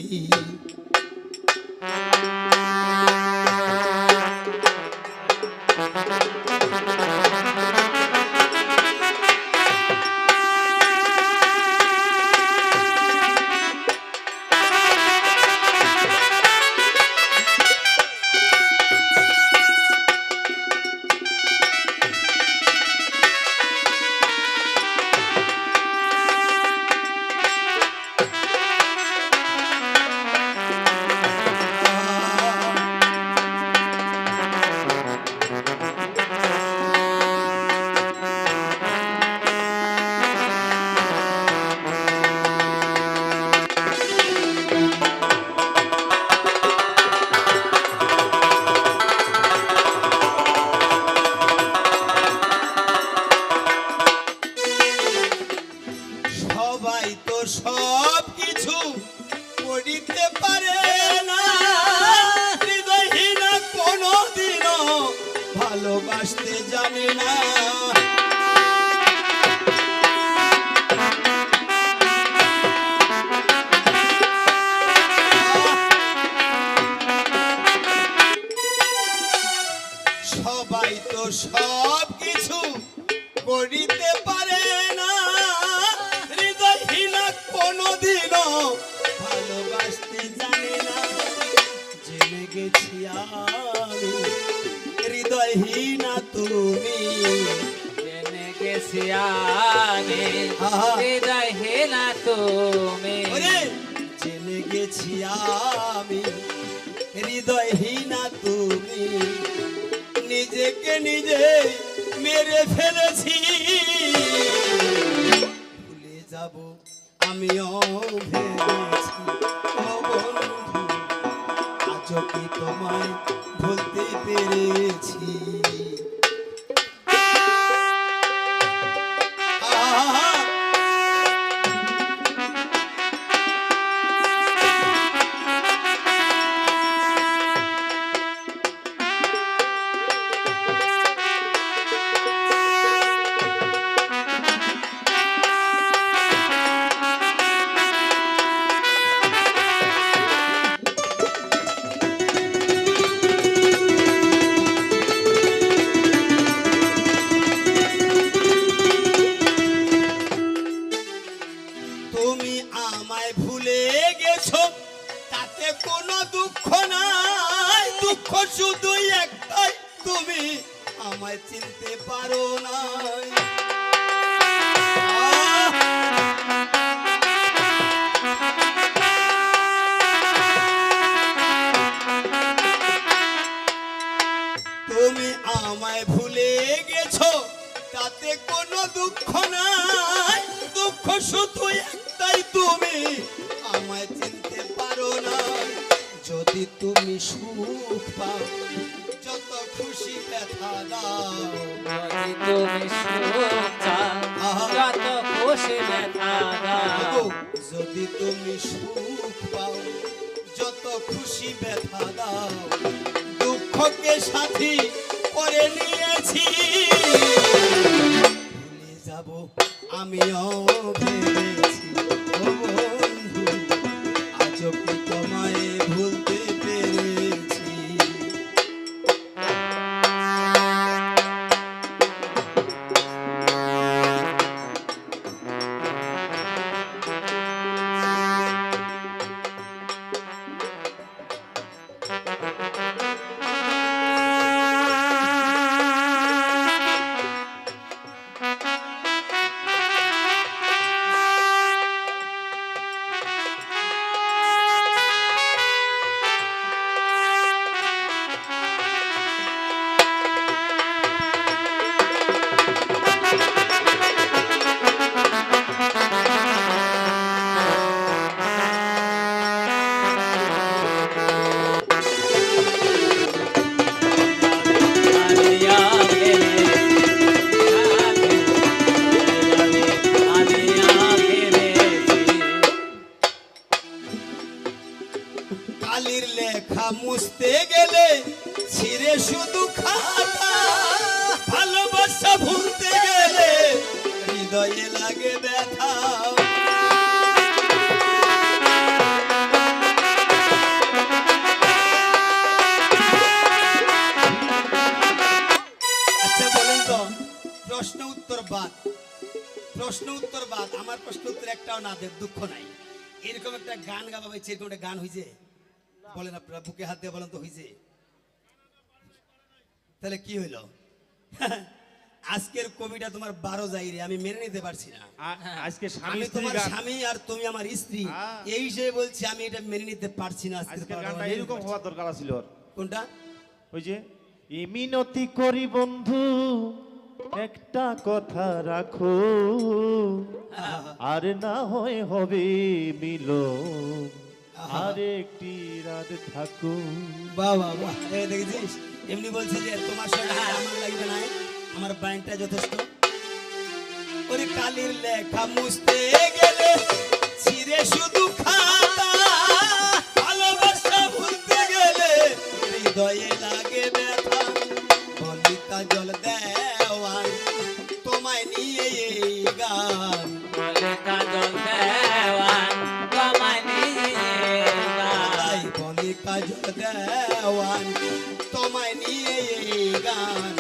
সবাই তো সব কিছু করিতে পারে না হৃদয়হীনা কোনোদিনও ভালোবাসতে জানে না সবাই তো সব কিছু করিতে পারে না হৃদয়হীনা কোনোদিনও ভালোবাসতে জানে না জেনে গেছি আমি হৃদয়হীনা তুমি জেনে গেছি আমি আহা। হৃদয়হীনা তুমি ওরে জেনে গেছি আমি হৃদয়হীনা তুমি নিজেকে নিজে মেরে ফেলেছি ভুলে যাব আমিও ভেবেছি ও বন্ধু আজও কি তোমায় ভুলতে পেরেছি আহা তুমি আমায় ভুলে গেছো তাতে কোনো দুঃখ নাই দুঃখ শুধু একটাই তুমি আমায় চিনতে পারো না তুমি আমায় ভুলে গেছো তাতে কোনো দুঃখ নাই দুঃখ শুধু একটাই তুমি আমায় চিনতে পারো না যদি তুমি সুখ পাও যত খুশি ব্যথা দাও যদি তুমি সুখ চাও আহা। যত খুশি ব্যথা দাও গো, যদি তুমি সুখ পাও যত খুশি ব্যথা দাও দুঃখকে সাথী করে নিয়েছি ভুলে যাব আমিও ভেবেছি ও বন্ধু আজও কি তোমায় ভুলতে পেরেছি ভুলতে গেলে হৃদয়ে লাগে ব্যথা। আচ্ছা বলেন তো, প্রশ্ন উত্তর বাদ, প্রশ্ন উত্তর বাদ, আমার প্রশ্ন উত্তর একটাও না দেব, দুঃখ নাই। এরকম একটা গান গাবা হয়েছে, এরকম একটা গান হয়েছে? বলেন আপনারা, বুকে হাত দিয়ে বলেন তো হয়েছে? তাহলে কি হইল? আজকের কবিটা তোমার 12 যাই রে, আমি মেনে নিতে পারছি না। আজকে স্বামী আমি স্ত্রী তোমার গান, স্বামী আর তুমি আমার স্ত্রী, হ্যাঁ। এই হিসেবে বলছি আমি এটা মেনে নিতে পারছি না। আজকের আজকের কবিটা গানটা মেনে নিতে এরকম পারছি হওয়ার দরকার ছিল ওর। না। কোনটা? ওই যে এই মিনতি করি বন্ধু একটা কথা রাখো, আর না হয় হবে মিলন, আর একটি রাত থাকো। বাহ বাহ বাহ, এই দেখেছিস, এমনি বলছে যে তোমার সঙ্গে আমার লাগবে না, আমার বাইনটা যথেষ্ট। ওরে কালির লেখা মুছতে গেলে ছিঁড়ে শুধু খাতা, ভালোবাসা ভুলতে গেলে হৃদয়ে লাগে ব্যথা। বলি কাজল দেওয়ান তোমায় নিয়ে এই গান, বলে কাজল দেওয়ান তোমায় নিয়ে গান। তাই বলি কাজল দেওয়ান তোমায় নিয়ে এই গান।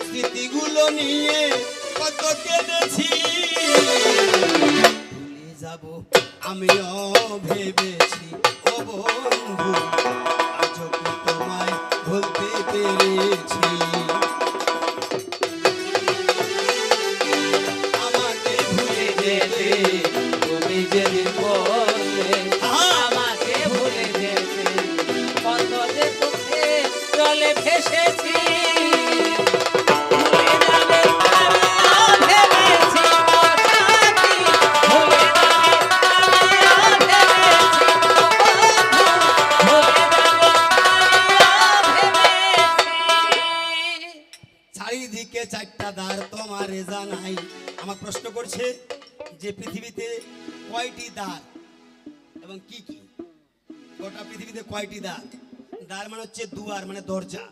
স্মৃতিগুলো নিয়ে কত কেঁদেছি, ভুলে যাব আমিও ভেবেছি ও বন্ধু, আজও কি তোমায় ভুলতে পেরেছি। আমাকে ভুলে যেতে তুমি যেদিন বললে, আমাকে ভুলে যেতে কত যে তোকে জলে ভেসেছি। ভুলে যাবে আমিও ভেবেছি গো সাথী, ভুলে যাবে আমিও ভেবেছি গো বন্ধু, ভুলে যাবে আমিও ভেবেছি। চারিদিকে চারটা দ্বার তোমারে জানাই। আমার প্রশ্ন করছে যে পৃথিবীতে কয়টি দ্বার এবং কি কি? গোটা পৃথিবীতে কয়টি দ্বার? দ্বার মানে হচ্ছে দুয়ার, মানে দরজা।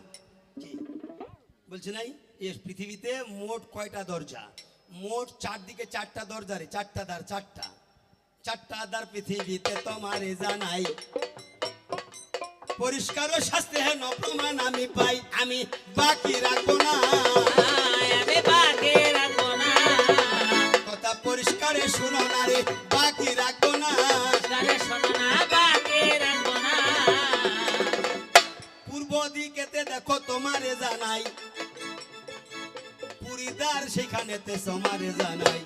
কি বলছে নাই? এই পৃথিবীতে মোট কয়টা দরজা? মোট চারদিকে চারটা দরজা রে, চারটা দ্বার, চারটা চারটা দ্বার পৃথিবীতে তোমারে জানাই। পরিষ্কার ও শাস্ত্রে হেন প্রমাণ আমি পাই, আমি বাকি রাখবো না। আমি বাকি রাখবো না, কথা পরিষ্কারে শুনো না রে, বাকি রাখবো না। গানে শোনো না, বাকি রাখবো না। পূর্ব দিকেতে দেখো তোমারে জানাই, পুরীদার সেখানেতে সমারে জানাই।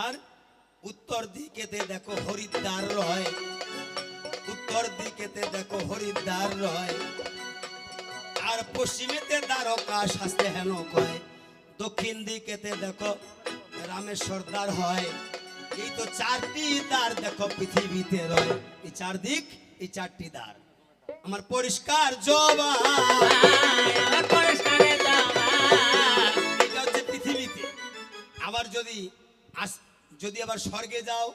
আর উত্তর দিকেতে দেখো হরিদ্বার রয়, উত্তর দিকেতে দেখো হরিদ্বার রয়। আর পশ্চিমেতে দ্বারকা শাস্তে হেন কয়, দক্ষিণ দিকেতে দেখো রামেশ্বর দ্বার হয়। এই তো চারটি দ্বার দেখো পৃথিবীতে রয়, এই চারদিক, এই চারটি দ্বার আমার পরিষ্কার জবাব। আমার পরিষ্কারে যাওয়া, এটা হচ্ছে পৃথিবীতে। আবার যদি আবার স্বর্গে যাও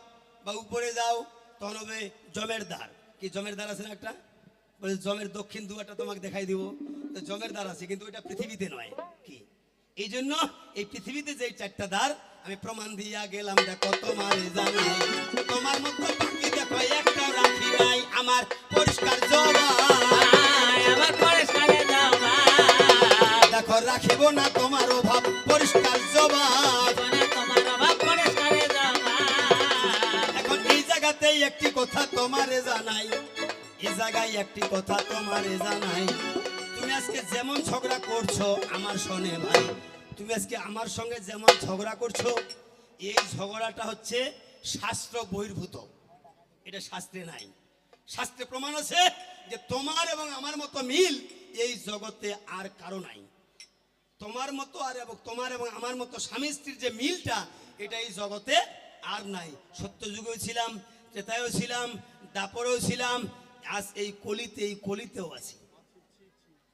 বা উপরে যাও, তখন হবে জমের দ্বার। কি জমের দ্বার আছে না একটা? বলে জমের দক্ষিণ দুয়ারটা তোমাকে দেখাই দিব, তো জমের দ্বার আছে, কিন্তু এটা পৃথিবীতে নয়। কি এই জন্য এই পৃথিবীতে যে চারটা দ্বার আমি প্রমাণ দিয়া গেলাম, দেখো তোমারে জানাই। তোমার মতো বাকি দেখো একটাও রাখি নাই, আমার পরিষ্কার জবাব। আমার পরিষ্কারে যাওয়া, দেখো রাখিব না তোমার অভাব, পরিষ্কার জবাব। জীবনে তোমার অভাব পরিষ্কারে যাওয়া। এখন এই জায়গাতেই একটি কথা তোমারে জানাই, এই জায়গায় একটি কথা তোমারে জানাই। তুমি আজকে যেমন ঝগড়া করছো আমার শোনে ভাই, তুমি আজকে আমার সঙ্গে যেমন ঝগড়া করছো, এই ঝগড়াটা হচ্ছে শাস্ত্র বহির্ভূত, এটা শাস্ত্রে নাই। শাস্ত্রে প্রমাণ আছে যে তোমার এবং আমার মতো মিল এই জগতে আর কারো নাই। তোমার মতো আর এবং তোমার এবং আমার মতো স্বামী স্ত্রীর যে মিলটা, এটা এই জগতে আর নাই। সত্য যুগেও ছিলাম, ত্রেতায়ও ছিলাম, দাপরেও ছিলাম, আজ এই কলিতেও আছি,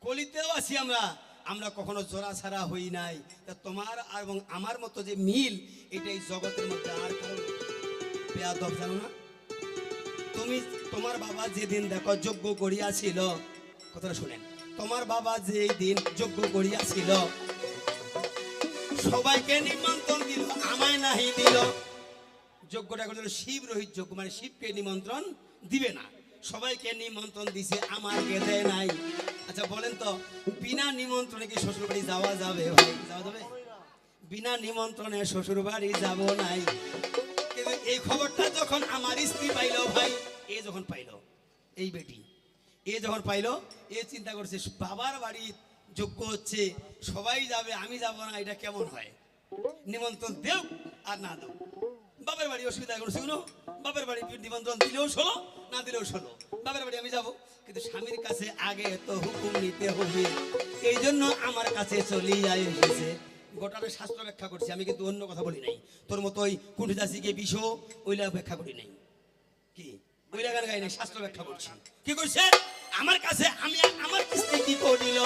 কলিতেও আছি আমরা। আমরা কখনো জোড়া ছাড়া হই নাই। তা তোমার এবং আমার মতো যে মিল, এটা এই জগতের মধ্যে আর কারো বেয়াদব জানো না? তুমি তোমার বাবা যেদিন দেখো যজ্ঞ করিয়াছিল, কথাটা শুনেন, তোমার বাবা যেই দিন যজ্ঞ করিয়াছিল, সবাইকে নিমন্ত্রণ দিল, আমায় নাহি দিল। যজ্ঞটা করছিল শিব রোহিত যজ্ঞ, মানে শিবকে নিমন্ত্রণ দিবে না, সবাইকে নিমন্ত্রণ দিছে, আমাকে দেয় নাই। আচ্ছা বলেন তো, বিনা নিমন্ত্রণে কি শ্বশুর বাড়ি যাওয়া যাবে ভাই? যাওয়া যাবে? বিনা নিমন্ত্রণে শ্বশুর বাড়ি যাব নাই। কিন্তু এই খবরটা যখন আমার স্ত্রী পাইলো ভাই, এ যখন পাইলো, এই বেটি এ যখন পাইলো, এ চিন্তা করছে বাবার বাড়ি যোগ্য হচ্ছে, সবাই যাবে আমি যাব না, এটা কেমন হয়? নিমন্ত্রণ দেও আর না দেও, বাপের বাড়ি অসুবিধা করছে কোনো, বাপের বাড়ি নিমন্ত্রণ দিলেও ষোলো, না দিলেও ষোলো, বাপের বাড়ি আমি যাব। কিন্তু স্বামীর কাছে আগে তো হুকুম নিতে হবে, এই জন্য আমার কাছে চলিয়া এসেছে। গোটাটা শাস্ত্র ব্যাখ্যা করছি আমি, কিন্তু অন্য কথা বলি নাই। তোর মতো ওই কুণ্ঠিদাসীকে বিষ ওইলা ব্যাখ্যা করি নাই, কি ওইলা গান গাই নাই, শাস্ত্র ব্যাখ্যা করছি। কি করছে আমার কাছে? আমি আমার স্ত্রী কি করিল,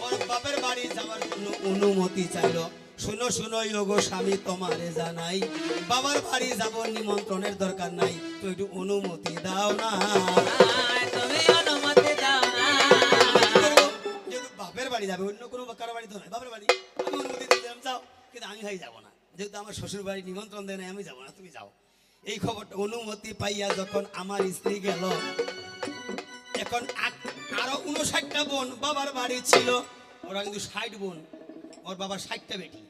ওর বাপের বাড়ি যাওয়ার জন্য অনুমতি চাইলো। শুনো শুনো গো স্বামী তোমারে জানাই, বাবার বাড়ি যাব নিমন্ত্রণের দরকার নাই, তো একটু অনুমতি দাও না। তুমি অনুমতি দাও না। যেহেতু বাপের বাড়ি যাবে, অন্য কোনো কারো বাড়ি তো নয়, বাপের বাড়ি, আমি অনুমতি দিলাম যাও, কিন্তু আমি ভাই যাবো না, যেহেতু আমার শ্বশুর বাড়ি নিমন্ত্রণ দেয় না, আমি যাবো না, তুমি যাও। এই খবরটা অনুমতি পাইয়া যখন আমার স্ত্রী গেল, এখন আরো 59টা বোন বাবার বাড়ি ছিল, ওরা কিন্তু 60 বোন, ওর বাবার 60টা বেটি,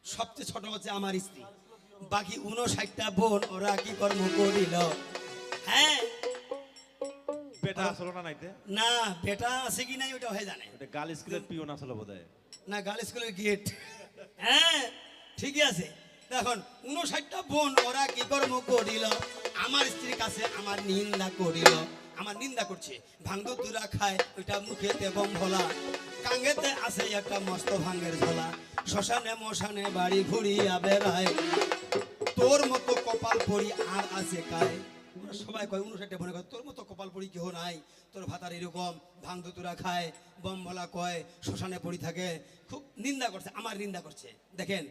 সবচেয়ে ছোট হচ্ছে আমার স্ত্রী, বাকি 59টা বোন ওরা কি কর্ম করিল? হ্যাঁ, বেটা আসলো না নাইতে, না বেটা আছে কি নাই ওটা হয়ে জানে, এটা গার্ল স্কুলের পিওন আসলো বোধহয়, না গার্ল স্কুলের গেট। হ্যাঁ ঠিকই আছে। দেখুন 59টা বোন ওরা কি কর্ম করিল? আমার স্ত্রীর কাছে আমার নিন্দা করিল, আমার নিন্দা করছে, ভাঙ্গ তুরা খায় ওইটা মুখেতে বম ভোলা, কাঙ্গেতে আছে একটা মস্ত ভাঙ্গের ঝোলা, শ্মশানে মশানে বাড়ি ঘুরিয়া বেড়ায়, তোর মতো কপাল পরি আর আছে কায়। ওরা সবাই কয় 59টা বোনে কয় তোর মতো কপাল পরি কেহ নাই, তোর ভাতার এরকম ভাঙ্গ তুরা খায়, বম ভোলা কয়, শ্মশানে পড়ি থাকে। খুব নিন্দা করছে, আমার নিন্দা করছে। দেখেন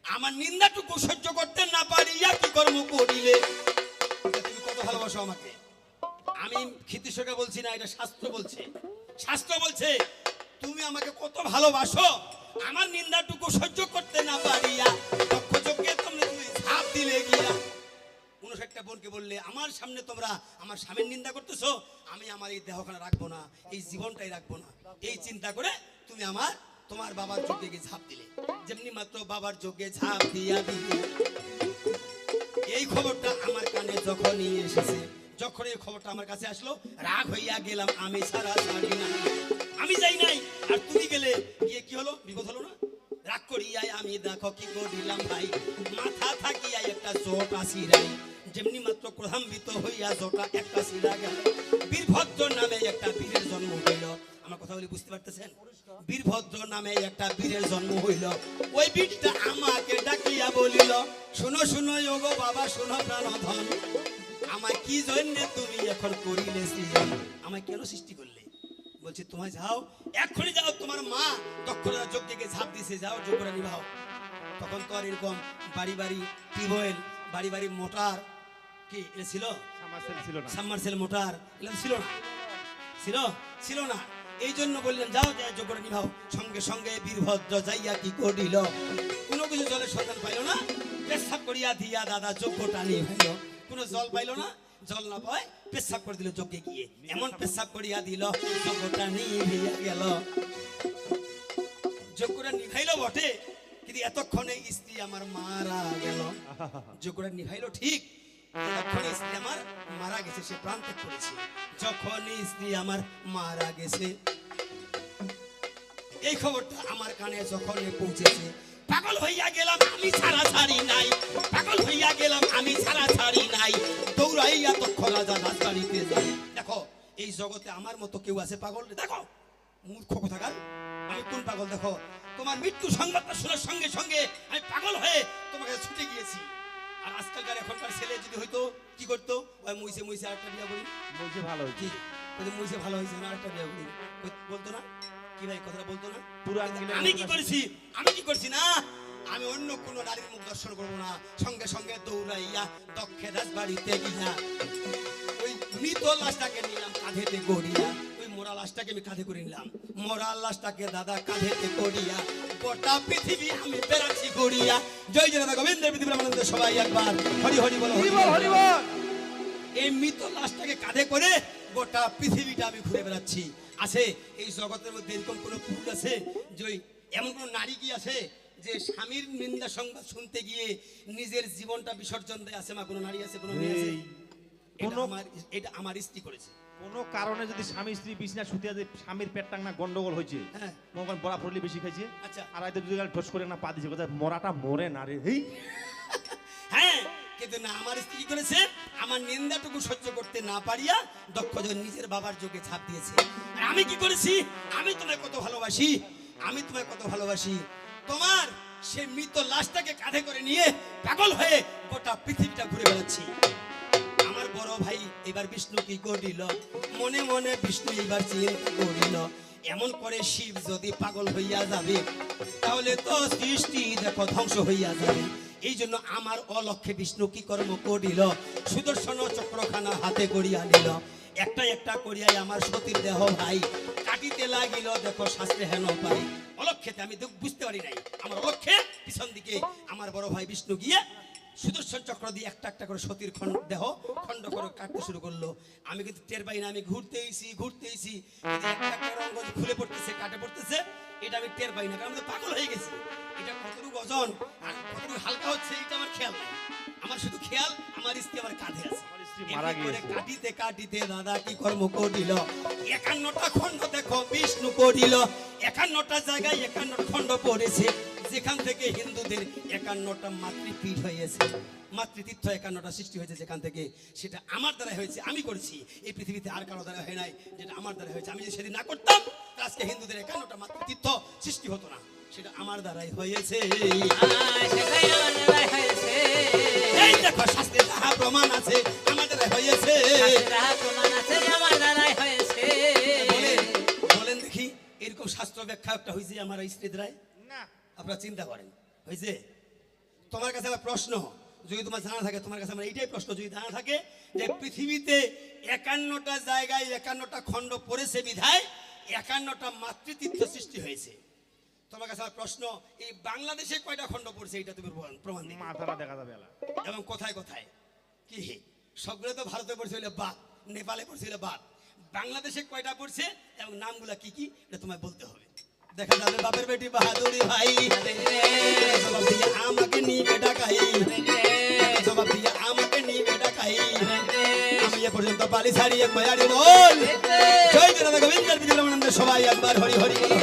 আমার নিন্দাটুকু সহ্য করতে না পারিয়া কি কর্ম করিলে? তুমি কত ভালোবাসো আমাকে, আমি ক্ষিতিশোকে বলছি না, এটা শাস্ত্র বলছে, শাস্ত্র বলছে তুমি আমাকে কত ভালোবাসো, আমার নিন্দাটুকু সহ্য করতে না পারিয়া দক্ষ যজ্ঞে তুমি ঝাঁপ দিলে গিয়া। 59টা বোনকে বললে আমার সামনে তোমরা আমার স্বামীর নিন্দা করতেছো, আমি আমার এই দেহখানা রাখবো না, এই জীবনটাই রাখবো না, এই চিন্তা করে তুমি তোমার বাবার যজ্ঞে গিয়ে ঝাঁপ দিলে। যেমনি মাত্র বাবার যজ্ঞে ঝাঁপ দিয়া দিলে, এই খবরটা আমার কানে যখনই এসেছে, যখন এই খবরটা আমার কাছে আসলো, রাগ হইয়া গেলাম, আমি ছাড়া ছাড়ি না, আমি যাই নাই, আর তুমি গেলে, গিয়ে কি হলো? বিপদ হলো না? রাগ করিয়াই আমি দেখো কি করিলাম ভাই, মাথা থাকিয়াই একটা জোট আসিরাই, যেমনি মাত্র ক্রোধান্বিত হইয়া জোটা একটা শিরা গেল, বীরভদ্র নামে একটা বীরের জন্ম হইল। আমার কথা বলি বুঝতে পারতেছেন? বীরভদ্র নামে একটা বীরের জন্ম হইল। ওই বীরটা আমাকে ডাকিয়া বলিল, শুনো শুনো গো বাবা, শুনো প্রাণধন, আমায় কি জন্য তুমি এখন করিলে সৃজন? আমায় কেন সৃষ্টি করলে? বলছি তোমায় যাও, এক্ষুনি যাও, তোমার মা দক্ষতা যজ্ঞে ঝাঁপ দিছে, যাও যজ্ঞটা নিভাও। তখন তো আর এরকম বাড়ি বাড়ি টিউবওয়েল, বাড়ি বাড়ি মোটর, কি এটা ছিল? ছিল না, সাবমার্সেল মোটর এগুলো ছিল না, ছিল না। এই জন্য বললেন যাও, যাই যজ্ঞটা নিভাও। সঙ্গে সঙ্গে বীরভদ্র যাইয়া কি করিল, কোনো কিছু জলের সন্ধান পাইল না, পেশাব করিয়া দিয়া দাদা যজ্ঞটা নিভাইল। কোনো জল পাইল না, জল না পায় পেশাব করে দিল যজ্ঞে গিয়ে, এমন পেশাব করিয়া দিল যজ্ঞটা নিভিয়া গেল। যজ্ঞটা নিভাইল বটে, কিন্তু এতক্ষণে স্ত্রী আমার মারা গেল। যজ্ঞটা নিভাইল ঠিক, যখন স্ত্রী আমার মারা গেছে, সে প্রাণ ত্যাগ করেছে। যখন স্ত্রী আমার মারা গেছে, এই খবরটা আমার কানে যখন পৌঁছেছে, পাগল হইয়া গেলাম, আমি ছাড়া ছাড়ি নাই, পাগল হইয়া গেলাম, আমি ছাড়া ছাড়ি নাই, দৌড়াইয়া তখন রাজা রাজবাড়িতে যাই। দেখো এই জগতে আমার মতো কেউ আছে পাগল? দেখো মূর্খ কোথাকার, আমি কোন পাগল? দেখো তোমার মৃত্যু সংবাদটা শোনার সঙ্গে সঙ্গে আমি পাগল হয়ে তোমাকে ছুটে গিয়েছি। আর আজকালকার এখনকার ছেলে যদি হয়তো কি করতো, ওই মুইসে মুইসে আরেকটা বিয়া করি, বলছে ভালো হয়েছে, কি মুইসে ভালো হয়েছে না আরেকটা বিয়া করি, বলতো না? কি ভাই কথাটা বলতো না? পুরান গিলে আমি কি করেছি? আমি কি করছি না, আমি অন্য কোনো নারীর মুখ দর্শন করবো না। সঙ্গে সঙ্গে দৌড়াইয়া দক্ষের রাজবাড়িতে গিয়া ওই মৃত লাশটাকে নিলাম কাঁধেতে গড়িয়া, ওই মোরা লাশটাকে আমি কাঁধে করে নিলাম, মোরা লাশটাকে দাদা কাঁধেতে করিয়া গোটা পৃথিবী আমি বেড়াচ্ছি গড়িয়া। জয় জয় দাদা গোবিন্দের পৃথিবীর আনন্দ সবাই একবার হরি হরি বলো, হরি বল, হরি বল। এই মৃত লাশটাকে কাঁধে করে গোটা পৃথিবীটা আমি ঘুরে বেড়াচ্ছি। আছে এই জগতের মধ্যে এরকম কোনো পুরুষ আছে যে ওই এমন কোনো নারী কি আছে যে স্বামীর নিন্দা সংবাদ শুনতে গিয়ে নিজের জীবনটা বিসর্জন দেয়? আছে মা? কোনো নারী আছে? কোনো মেয়ে আছে? এই, এটা আমার স্ত্রী করেছে। কোনো কারণে যদি স্বামী স্ত্রী বিছনা শুতে যে স্বামীর পেট টাংনা গন্ডগোল হয়েছে, হ্যাঁ। মনে করেন বড়া ফরলি বেশি খাইছে, আচ্ছা। আর হয়তো দুই গাল ঠোস করে না পা দিছে, কোথায় মরাটা মরে না রে। এই হ্যাঁ, কিন্তু না, আমার স্ত্রী কি করেছে? আমার নিন্দাটুকু সহ্য করতে না পারিয়া দক্ষজন নিজের বাবার যোগে ছাপ দিয়েছে। আর আমি কি করেছি? আমি তোমায় কত ভালোবাসি, আমি তোমায় কত ভালোবাসি। তোমার সে মৃত লাশটাকে কাঁধে করে নিয়ে পাগল হয়ে গোটা পৃথিবীটা ঘুরে বেড়াচ্ছি। আমার বড় ভাই এবার বিষ্ণু কি করিল, মনে মনে বিষ্ণু এবার চিন্তা করিল, এমন করে শিব যদি পাগল হইয়া যাবে তাহলে তো সৃষ্টি দেখো ধ্বংস হইয়া যাবে। এই জন্য আমার অলক্ষে বিষ্ণু কি কর্ম করিল, সুদর্শন চক্রখানা হাতে করিয়া নিল, একটা একটা করিয়াই আমার সতীর দেহ ভাই কাটিতে লাগিল, দেখো শাস্ত্রে হেন পাই। অলক্ষেতে আমি বুঝতে পারি নাই, আমার অলক্ষে পিছন দিকে আমার বড় ভাই বিষ্ণু গিয়ে সুদর্শন চক্র দিয়ে একটা একটা করে সতীর দেহ খণ্ড করে কাটতে শুরু করলো। আমি কিন্তু টের পাই না, আমি ঘুরতেইছি ঘুরতেইছি, কিন্তু একটা একটা অঙ্গ খুলে পড়তেছে, কাটে পড়তেছে, এটা আমি টের পাই না, কারণ আমি তো পাগল হয়ে গেছি। এটা কতটুকু ওজন আর কতটুকু হালকা হচ্ছে এটা আমার খেয়াল নাই। আমার শুধু খেয়াল আমার স্ত্রী আমার কাঁধে আছে। আমার স্ত্রী মারা এমনি করে গিয়েছে। কাটিতে কাটিতে দাদা কি কর্ম করিল, 51টা খণ্ড দেখো বিষ্ণু করিল, 51টা জায়গায় 51 খণ্ড পড়েছে, যেখান থেকে হিন্দুদের 51টা মাতৃপীঠ হয়েছে, মাতৃতীর্থ 51টা সৃষ্টি হয়েছে যেখান থেকে, সেটা আমার দ্বারা হয়েছে, আমি করেছি। এই পৃথিবীতে আর কারো দ্বারা হয় নাই, যেটা আমার দ্বারা হয়েছে। আমি যদি সেদিন না করতাম আজকে হিন্দুদের 51টা মাতৃতীর্থ সৃষ্টি হতো না, সেটা আমার দ্বারাই হয়েছে। সেটাই আমার দ্বারাই হয়েছে, এই দেখো শাস্ত্রে যাহা প্রমাণ আছে আমার দ্বারা হয়েছে। যাহা প্রমাণ আছে আমার দ্বারাই হয়েছে। বলেন বলেন দেখি, এরকম শাস্ত্র ব্যাখ্যা একটা হয়েছে আমার স্ত্রী দ্বারাই? না, আপনারা চিন্তা করেন হয়েছে? তোমার কাছে আমার প্রশ্ন, যদি তোমার জানা থাকে, তোমার কাছে আমার এইটাই প্রশ্ন, যদি জানা থাকে যে পৃথিবীতে 51টা জায়গায় 51টা খণ্ড পড়েছে বিধায় 51টা মাতৃতীর্থ সৃষ্টি হয়েছে, তোমার কাছে আমার প্রশ্ন, এই বাংলাদেশে কয়টা খণ্ড পড়ছে এটা তুমি প্রমাণ দিবে? মাথাটা দেখা যাবে এলা। এবং কোথায় কোথায় কি? সবগুলো তো ভারতে পড়ছে হইলে বাদ, নেপালে পড়ছে হইলে বাদ, বাংলাদেশে কয়টা পড়ছে এবং নামগুলা কি কি এটা তোমায় বলতে হবে। দেখা যাবে বাপের বেটি বাহাদুরি ভাই, জবাব দিয়ে আমাকে নিবে ডাকাই, জবাব দিয়ে আমাকে নিবে ডাকাই, আমি এ পর্যন্ত পালি ছাড়িয়ে কয়ারি বল। জয় জয় দাদা গোবিন্দের বিজয় সবাই একবার হরি হরি বলো।